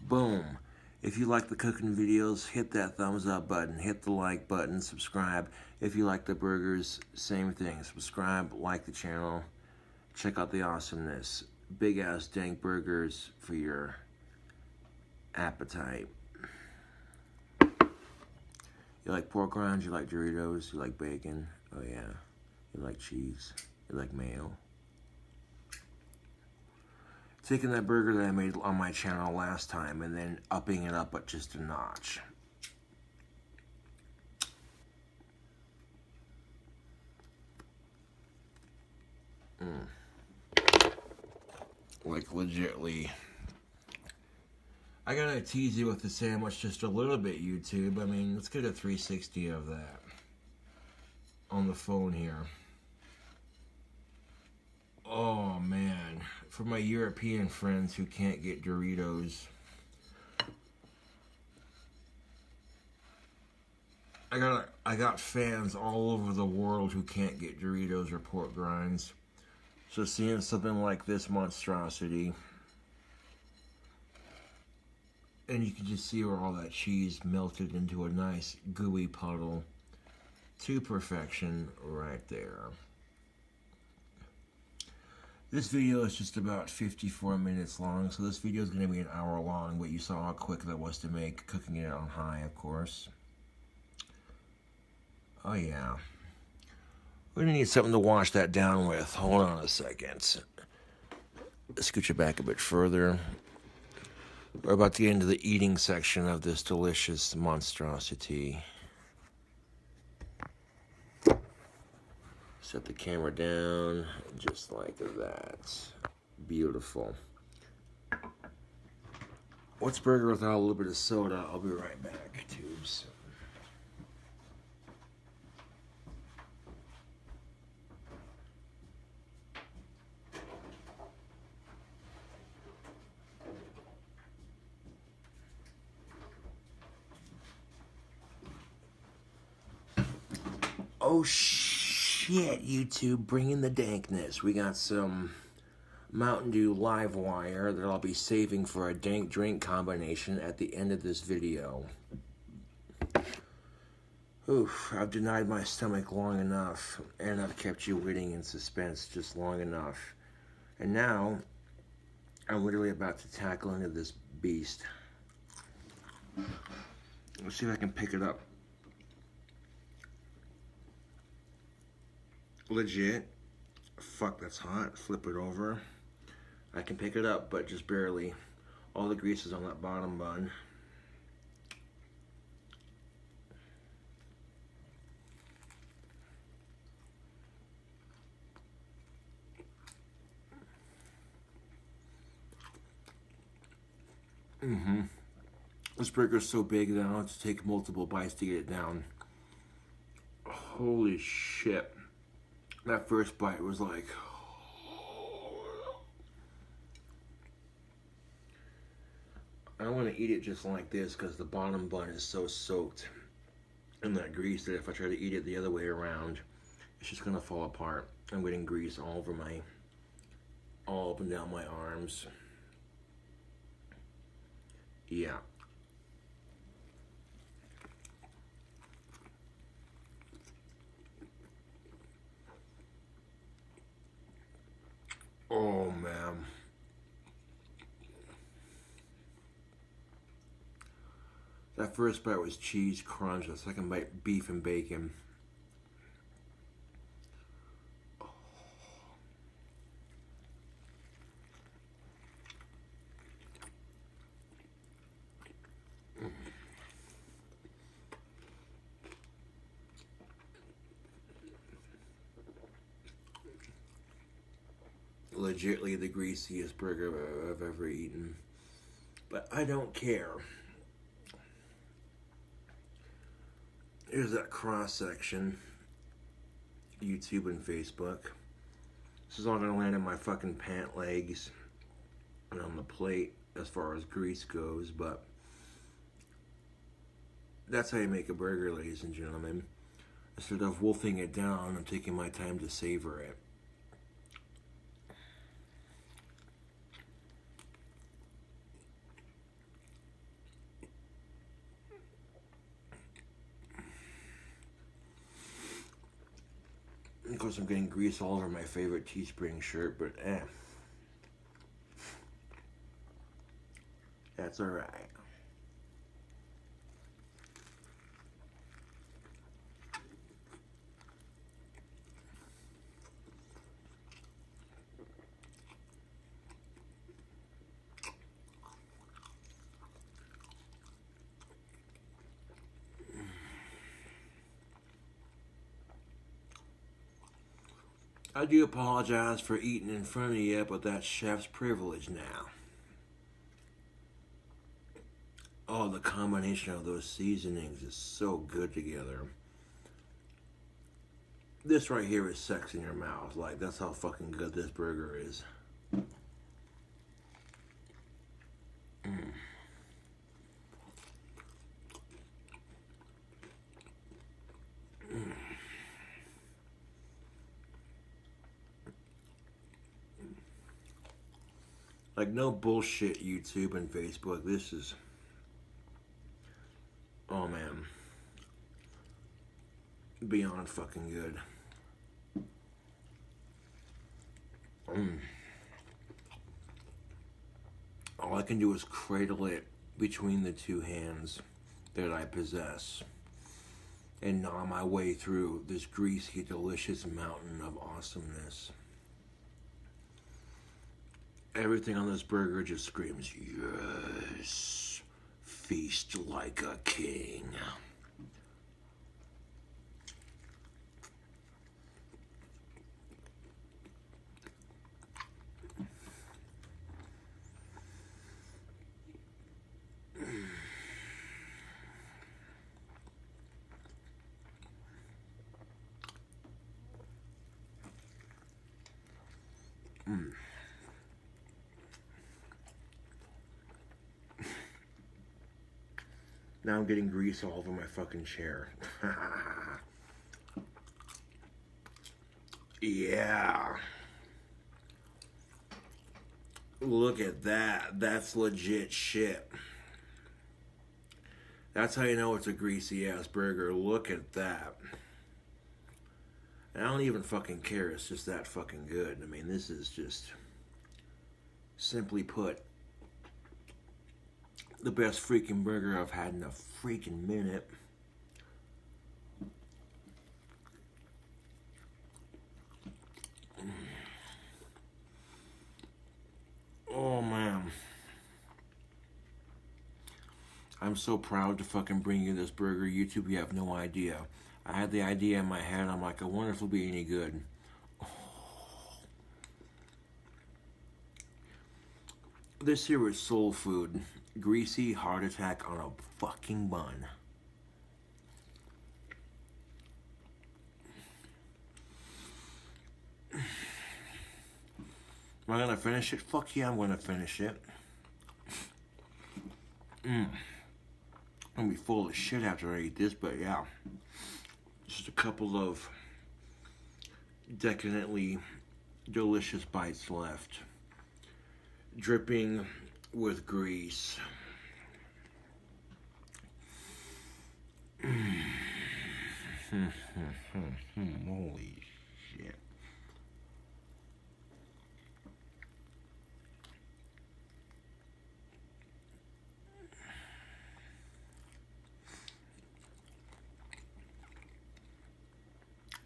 Boom. If you like the cooking videos, hit that thumbs up button, hit the like button, subscribe. If you like the burgers, same thing. Subscribe, like the channel, check out the awesomeness. Big ass dank burgers for your appetite. You like pork rinds, you like Doritos, you like bacon, oh yeah. You like cheese, you like mayo. Taking that burger that I made on my channel last time and then upping it up at just a notch. Like legitly. I gotta tease you with the sandwich just a little bit, YouTube. I mean, let's get a 360 of that on the phone here. Oh man, for my European friends who can't get Doritos, I got fans all over the world who can't get Doritos or pork rinds. So seeing something like this monstrosity, and you can just see where all that cheese melted into a nice gooey puddle to perfection right there. This video is just about 54 minutes long, so this video is going to be an hour long, but you saw how quick that was to make, cooking it on high, of course. Oh yeah. We're going to need something to wash that down with. Hold on a second. Scooch it back a bit further. We're about to get into the eating section of this delicious monstrosity. Set the camera down, just like that. Beautiful. What's burger without a little bit of soda? I'll be right back, tubes. Oh shit, YouTube, bringing the dankness. We got some Mountain Dew Live Wire that I'll be saving for a dank drink combination at the end of this video. Oof, I've denied my stomach long enough, and I've kept you waiting in suspense just long enough. And now, I'm literally about to tackle into this beast. Let's see if I can pick it up legit. Fuck, that's hot. Flip it over. I can pick it up, but just barely. All the grease is on that bottom bun. This burger's so big that I don't have to take multiple bites to get it down. Holy shit. That first bite was like... I want to eat it just like this because the bottom bun is so soaked in that grease that if I try to eat it the other way around, it's just going to fall apart. I'm getting grease all over all up and down my arms. Yeah. Oh, man. That first bite was cheese crunch. The second bite, beef and bacon. Legitly the greasiest burger I've ever eaten. But I don't care. Here's that cross section. YouTube and Facebook. This is all gonna land in my fucking pant legs and on the plate as far as grease goes, but that's how you make a burger, ladies and gentlemen. Instead of wolfing it down, I'm taking my time to savor it. Of course, I'm getting grease all over my favorite Teespring shirt, but that's alright. I do apologize for eating in front of you, but that's chef's privilege now. Oh, the combination of those seasonings is so good together. This right here is sex in your mouth. Like, that's how fucking good this burger is. Like, no bullshit, YouTube and Facebook. This is... oh, man. Beyond fucking good. All I can do is cradle it between the two hands that I possess and gnaw my way through this greasy, delicious mountain of awesomeness. Everything on this burger just screams, yes, feast like a king. Now I'm getting grease all over my fucking chair. Yeah. Look at that. That's legit shit. That's how you know it's a greasy ass burger. Look at that. And I don't even fucking care. It's just that fucking good. I mean, this is just, simply put, the best freaking burger I've had in a freaking minute. I'm so proud to fucking bring you this burger, YouTube. You have no idea. I had the idea in my head. I'm like, I wonder if it'll be any good. This here is soul food. Greasy heart attack on a fucking bun. Am I gonna finish it? Fuck yeah, I'm gonna finish it. I'm gonna be full of shit after I eat this, but yeah. Just a couple of decadently delicious bites left. Dripping with grease. Holy shit.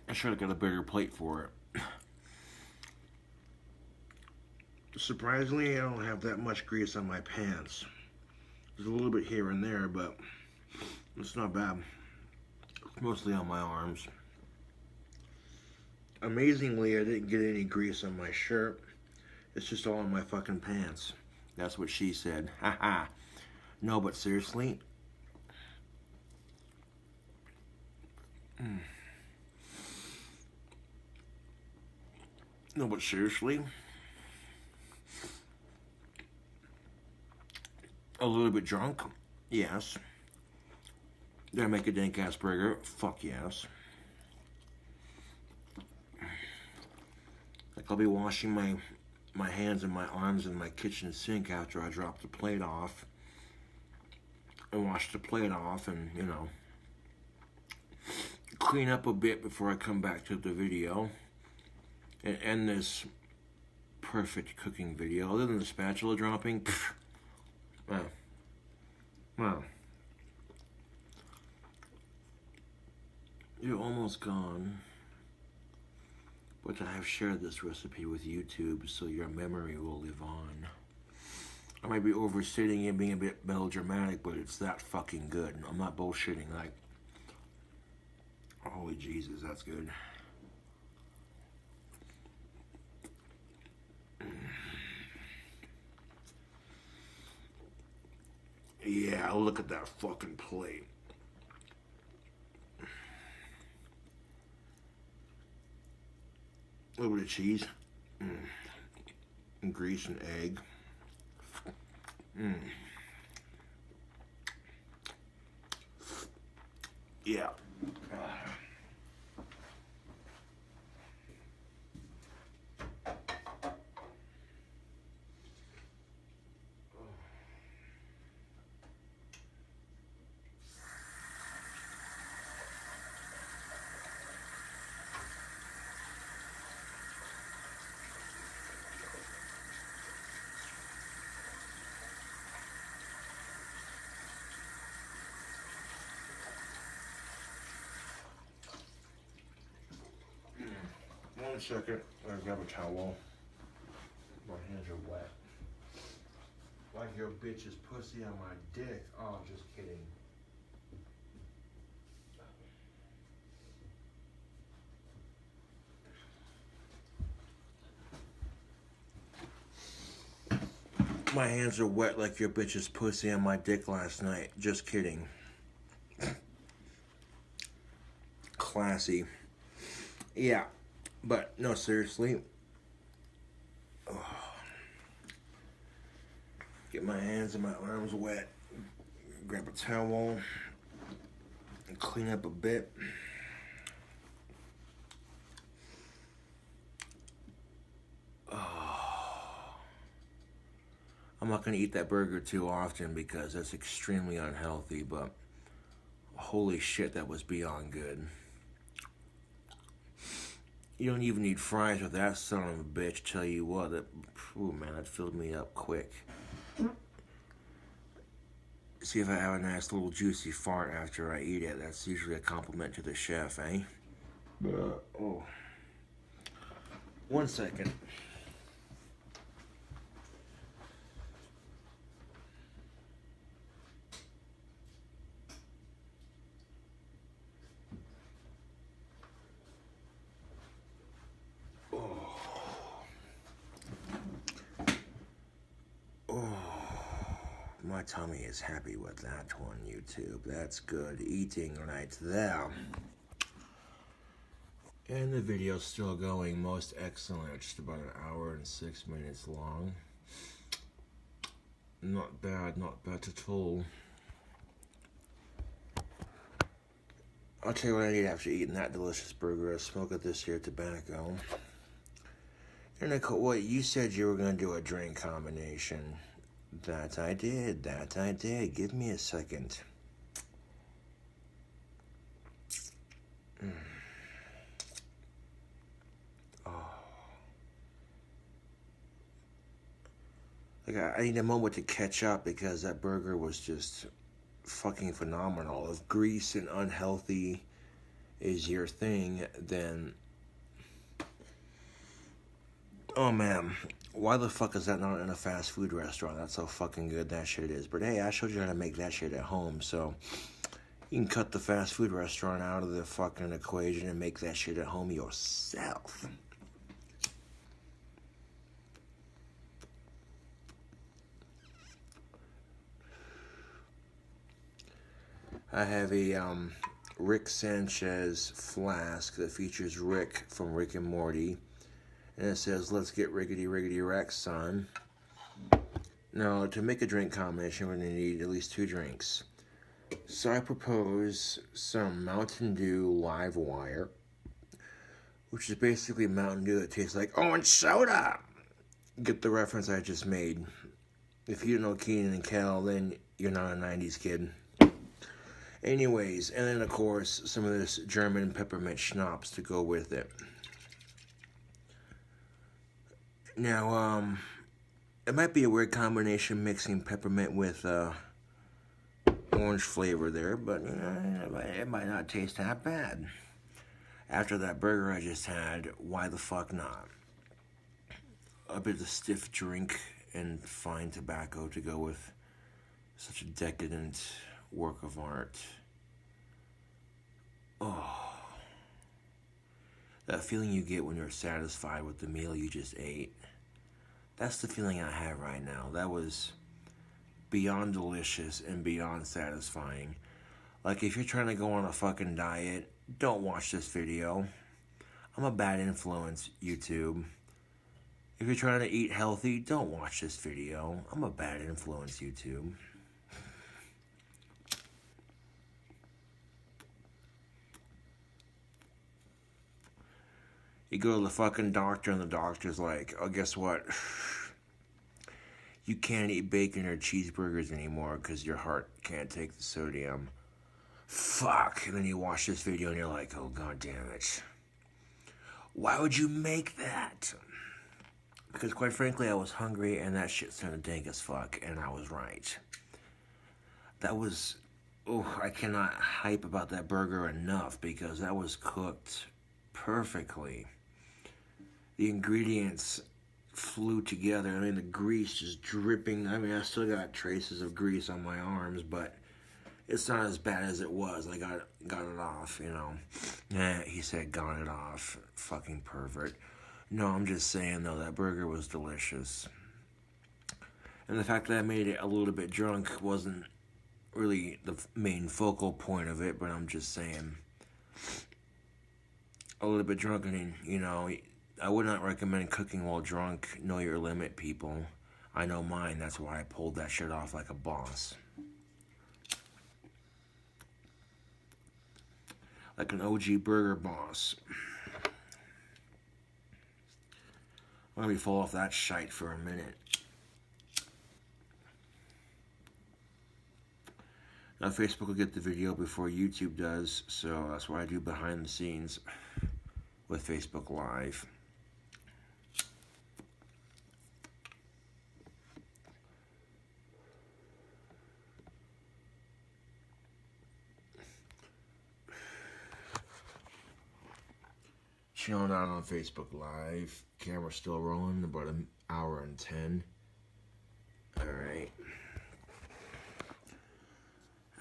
I should have got a bigger plate for it. Surprisingly, I don't have that much grease on my pants. There's a little bit here and there, but it's not bad. It's mostly on my arms. Amazingly, I didn't get any grease on my shirt. It's just all on my fucking pants. That's what she said. Haha. No, but seriously. No, but seriously. A little bit drunk? Yes. Did I make a dank ass burger? Fuck yes. Like I'll be washing my hands and my arms in my kitchen sink after I drop the plate off. And wash the plate off and, you know, clean up a bit before I come back to the video. And end this perfect cooking video. Other than the spatula dropping, wow. You're almost gone. But I have shared this recipe with YouTube, so your memory will live on. I might be overstating it, being a bit melodramatic, but it's that fucking good. I'm not bullshitting, like, holy Jesus, that's good. Yeah, look at that fucking plate. A little bit of cheese. And grease and egg. Yeah. One second, I'll grab a towel. My hands are wet. Like your bitch's pussy on my dick. Oh, just kidding. My hands are wet like your bitch's pussy on my dick last night. Just kidding. Classy. Yeah. But, no, seriously. Oh. Get my hands and my arms wet. Grab a towel. And clean up a bit. Oh. I'm not going to eat that burger too often because that's extremely unhealthy, but holy shit, that was beyond good. You don't even need fries with that son of a bitch. Tell you what, that, ooh, man, that filled me up quick. See if I have a nice little juicy fart after I eat it. That's usually a compliment to the chef, eh? Oh. 1 second. My tummy is happy with that one, YouTube. That's good eating right there. And the video's still going most excellent. Just about an hour and 6 minutes long. Not bad at all. I'll tell you what I need after eating that delicious burger. A smoke of this here tobacco. And Nicole, what you said you were going to do a drink combination. That I did. Give me a second. Oh. Like, I need a moment to catch up because that burger was just fucking phenomenal. If grease and unhealthy is your thing, then... Oh, man. Why the fuck is that not in a fast food restaurant? That's how fucking good that shit is. But hey, I showed you how to make that shit at home, so you can cut the fast food restaurant out of the fucking equation and make that shit at home yourself. I have a Rick Sanchez flask that features Rick from Rick and Morty. And it says, let's get riggedy wrecked, son. Now, to make a drink combination, we're going to need at least 2 drinks. So I propose some Mountain Dew Live Wire, which is basically Mountain Dew that tastes like orange soda. Get the reference I just made. If you don't know Keenan and Kel, then you're not a 90s kid. Anyways, and then of course, some of this German peppermint schnapps to go with it. Now, it might be a weird combination mixing peppermint with orange flavor there, but you know, it might not taste that bad. After that burger I just had, why the fuck not? A bit of a stiff drink and fine tobacco to go with such a decadent work of art. Oh. That feeling you get when you're satisfied with the meal you just ate. That's the feeling I have right now. That was beyond delicious and beyond satisfying. Like, if you're trying to go on a fucking diet, don't watch this video. I'm a bad influence, YouTube. If you're trying to eat healthy, don't watch this video. I'm a bad influence, YouTube. You go to the fucking doctor and the doctor's like, oh, guess what? You can't eat bacon or cheeseburgers anymore because your heart can't take the sodium. Fuck. And then you watch this video and you're like, oh, god damn it. Why would you make that? Because quite frankly, I was hungry and that shit sounded dank as fuck, and I was right. That was, oh, I cannot hype about that burger enough because that was cooked perfectly. The ingredients flew together. I mean, the grease just dripping. I mean, I still got traces of grease on my arms, but it's not as bad as it was. I got it off, you know. He said got it off. Fucking pervert. No, I'm just saying, though, that burger was delicious. And the fact that I made it a little bit drunk wasn't really the main focal point of it, but I'm just saying. A little bit drunk, I mean, you know, I would not recommend cooking while drunk. Know your limit, people. I know mine. That's why I pulled that shit off like a boss. Like an OG burger boss. Let me fall off that shite for a minute. Now, Facebook will get the video before YouTube does, so that's why I do behind the scenes with Facebook Live. Chilling out on Facebook Live. Camera's still rolling, about an hour and 10. Alright.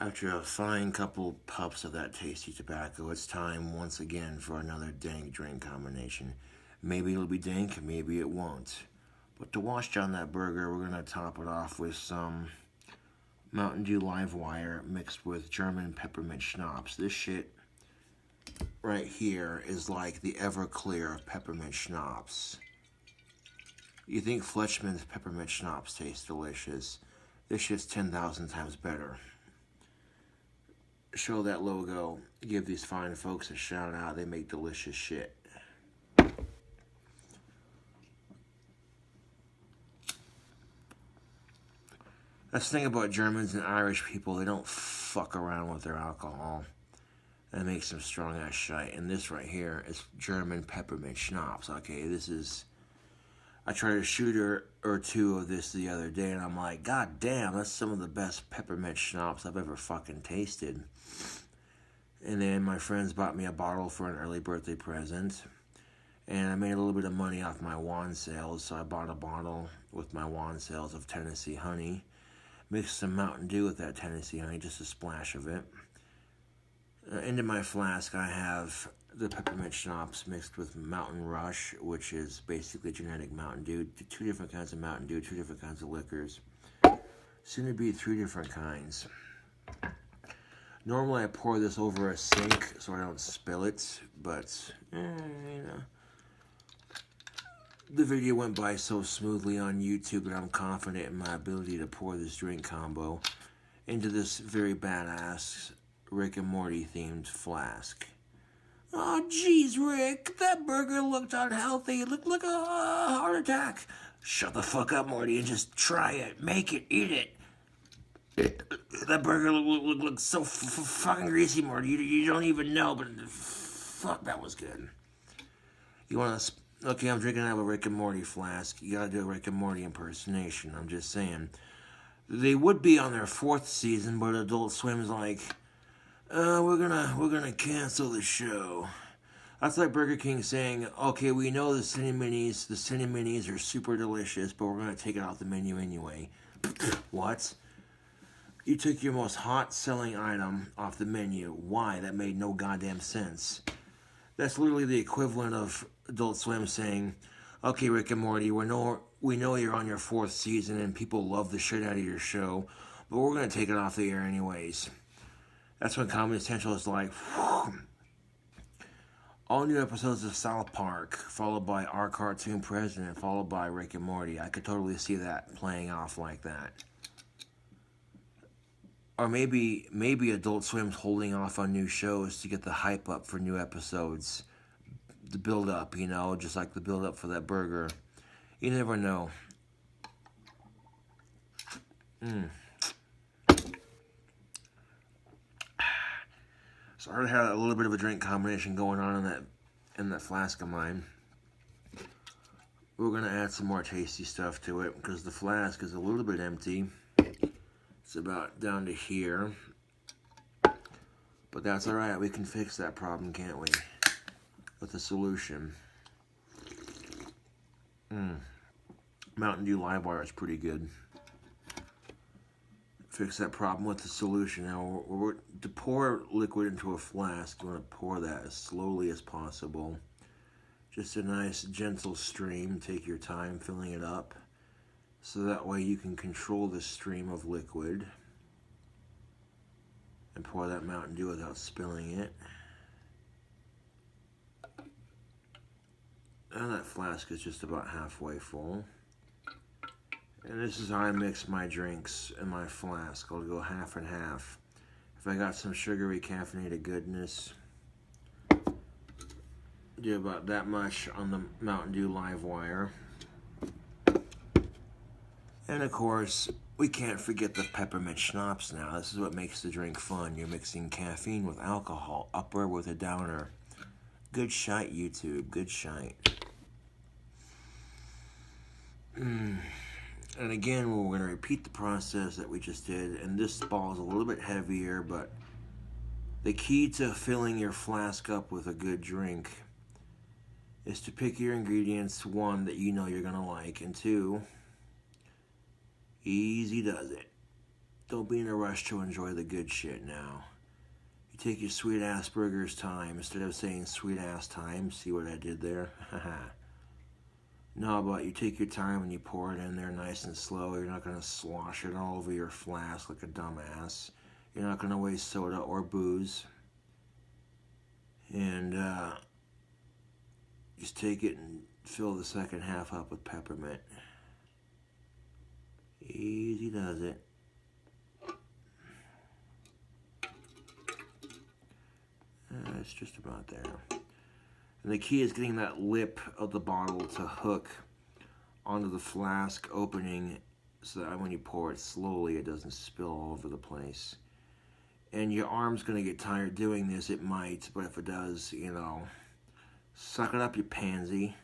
After a fine couple puffs of that tasty tobacco, it's time once again for another dank drink combination. Maybe it'll be dank, maybe it won't. But to wash down that burger, we're going to top it off with some Mountain Dew Live Wire mixed with German peppermint schnapps. This shit right here is like the Everclear of peppermint schnapps. You think Fletchman's peppermint schnapps taste delicious. This shit's 10,000 times better. Show that logo. Give these fine folks a shout out. They make delicious shit. That's the thing about Germans and Irish people. They don't fuck around with their alcohol. That makes them strong as shite. And this right here is German peppermint schnapps. Okay, this is... I tried a shooter or two of this the other day, and I'm like, God damn, that's some of the best peppermint schnapps I've ever fucking tasted. And then my friends bought me a bottle for an early birthday present. And I made a little bit of money off my wand sales, so I bought a bottle with my wand sales of Tennessee honey. Mixed some Mountain Dew with that Tennessee honey, just a splash of it. Into my flask, I have the peppermint schnapps mixed with Mountain Rush, which is basically genetic Mountain Dew. 2 different kinds of Mountain Dew, 2 different kinds of liquors. Soon to be 3 different kinds. Normally I pour this over a sink so I don't spill it, but, you know. The video went by so smoothly on YouTube that I'm confident in my ability to pour this drink combo into this very badass Rick and Morty themed flask. Oh, jeez, Rick, that burger looked unhealthy. Look, a heart attack. Shut the fuck up, Morty, and just try it. Make it, eat it. That burger looks so fucking greasy, Morty. You don't even know, but fuck, that was good. You want to... Okay, I'm drinking out of a Rick and Morty flask. You gotta do a Rick and Morty impersonation. I'm just saying. They would be on their 4th season, but Adult Swim's like... we're gonna cancel the show. That's like Burger King saying, okay, we know the Cine-Minis are super delicious, but we're gonna take it off the menu anyway. What? You took your most hot-selling item off the menu. Why? That made no goddamn sense. That's literally the equivalent of Adult Swim saying, okay, Rick and Morty, we know you're on your 4th season and people love the shit out of your show, but we're gonna take it off the air anyways. That's when Comedy Central is like, whew. All new episodes of South Park, followed by Our Cartoon President, followed by Rick and Morty. I could totally see that playing off like that. Or maybe Adult Swim's holding off on new shows to get the hype up for new episodes. The build up, you know, just like the build up for that burger. You never know. So I already had a little bit of a drink combination going on in that flask of mine. We're gonna add some more tasty stuff to it because the flask is a little bit empty. It's about down to here. But that's alright, we can fix that problem, can't we? With a solution. Mountain Dew Live Wire is pretty good. Fix that problem with the solution. Now, to pour liquid into a flask, you want to pour that as slowly as possible. Just a nice, gentle stream. Take your time filling it up. So that way you can control the stream of liquid. And pour that Mountain Dew without spilling it. And that flask is just about halfway full. And this is how I mix my drinks in my flask. I'll go half and half. If I got some sugary caffeinated goodness, do about that much on the Mountain Dew Live Wire. And of course, we can't forget the peppermint schnapps now. This is what makes the drink fun. You're mixing caffeine with alcohol, upper with a downer. Good shite, YouTube. Good shite. And again, we're going to repeat the process that we just did. And this ball is a little bit heavier, but the key to filling your flask up with a good drink is to pick your ingredients, 1, that you know you're going to like, and 2, easy does it. Don't be in a rush to enjoy the good shit now. You take your sweet ass burger's time instead of saying sweet ass time. See what I did there? No, but you take your time and you pour it in there nice and slow. You're not going to slosh it all over your flask like a dumbass. You're not going to waste soda or booze. And just take it and fill the second half up with peppermint. Easy does it. It's just about there. And the key is getting that lip of the bottle to hook onto the flask opening so that when you pour it slowly, it doesn't spill all over the place. And your arm's going to get tired doing this. It might, but if it does, you know, suck it up, you pansy.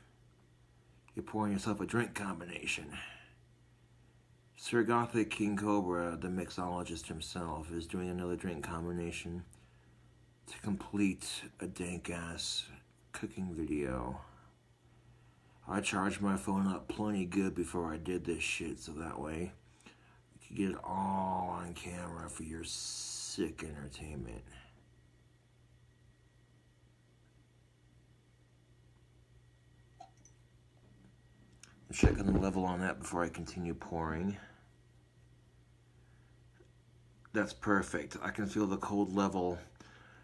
You're pouring yourself a drink combination. Sir Gothic King Cobra, the mixologist himself, is doing another drink combination to complete a dank-ass cooking video. I charged my phone up plenty good before I did this shit, so that way you can get it all on camera for your sick entertainment. Checking the level on that before I continue pouring. That's perfect. I can feel the cold level.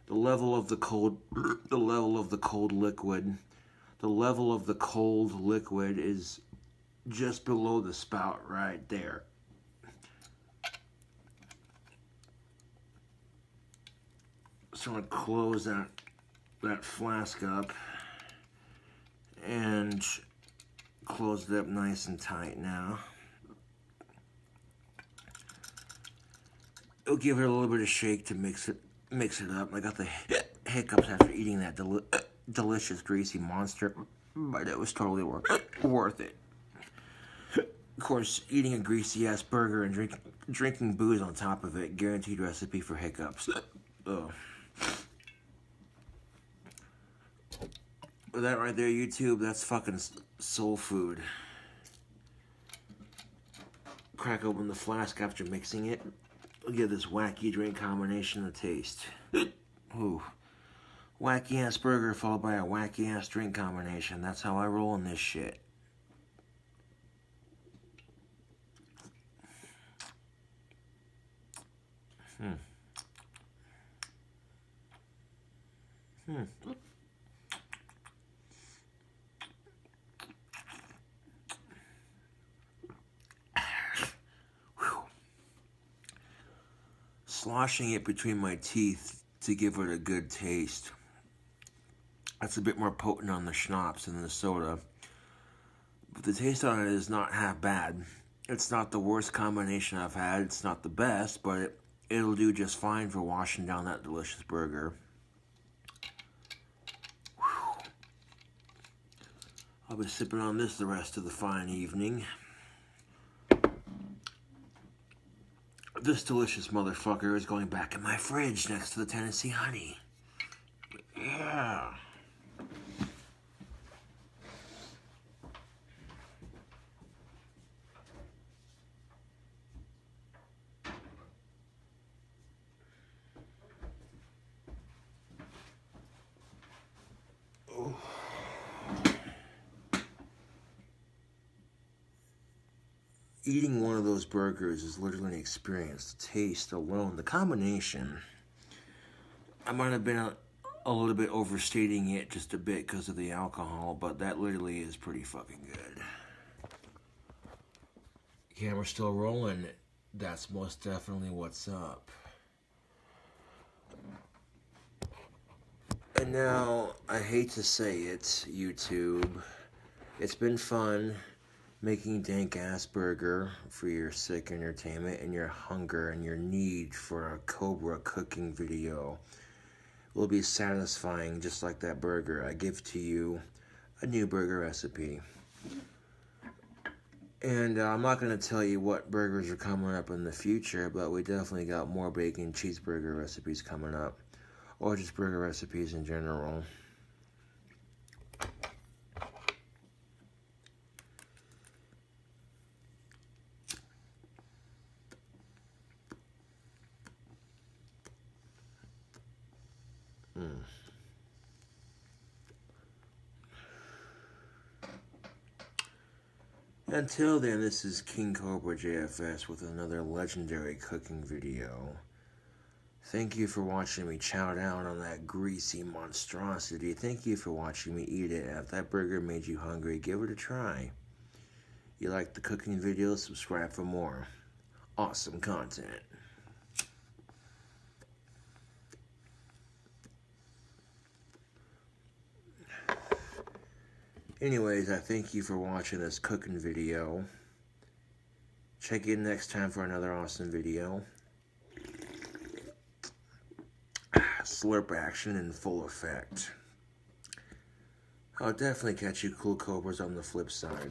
The level of the cold liquid. The level of the cold liquid is just below the spout right there. So I'm gonna close that flask up and close it up nice and tight now. It'll give it a little bit of shake to mix it up. I got the hiccups after eating that delicious greasy monster, but it was totally worth it. Of course, eating a greasy ass burger and drinking booze on top of it, guaranteed recipe for hiccups. Ugh. That right there, YouTube, that's fucking soul food. Crack open the flask after mixing it. I'll give this wacky drink combination a taste. Ooh. Wacky ass burger followed by a wacky ass drink combination. That's how I roll in this shit. Sloshing it between my teeth to give it a good taste. That's a bit more potent on the schnapps than the soda. But the taste on it is not half bad. It's not the worst combination I've had. It's not the best, but it'll do just fine for washing down that delicious burger. Whew. I'll be sipping on this the rest of the fine evening. This delicious motherfucker is going back in my fridge next to the Tennessee honey. Yeah. Eating one of those burgers is literally an experience. The taste alone, the combination. I might have been a little bit overstating it just a bit because of the alcohol, but that literally is pretty fucking good. Camera's still rolling. That's most definitely what's up. And now, I hate to say it, YouTube. It's been fun making dank-ass burger for your sick entertainment and your hunger and your need for a Cobra cooking video will be satisfying just like that burger. I give to you a new burger recipe. And I'm not going to tell you what burgers are coming up in the future, but we definitely got more bacon cheeseburger recipes coming up. Or just burger recipes in general. Until then, this is KINGCOBRAJFS with another legendary cooking video. Thank you for watching me chow down on that greasy monstrosity. Thank you for watching me eat it. And if that burger made you hungry, give it a try. You like the cooking videos? Subscribe for more awesome content. Anyways, I thank you for watching this cooking video. Check in next time for another awesome video. Slurp action in full effect. I'll definitely catch you cool cobras on the flip side.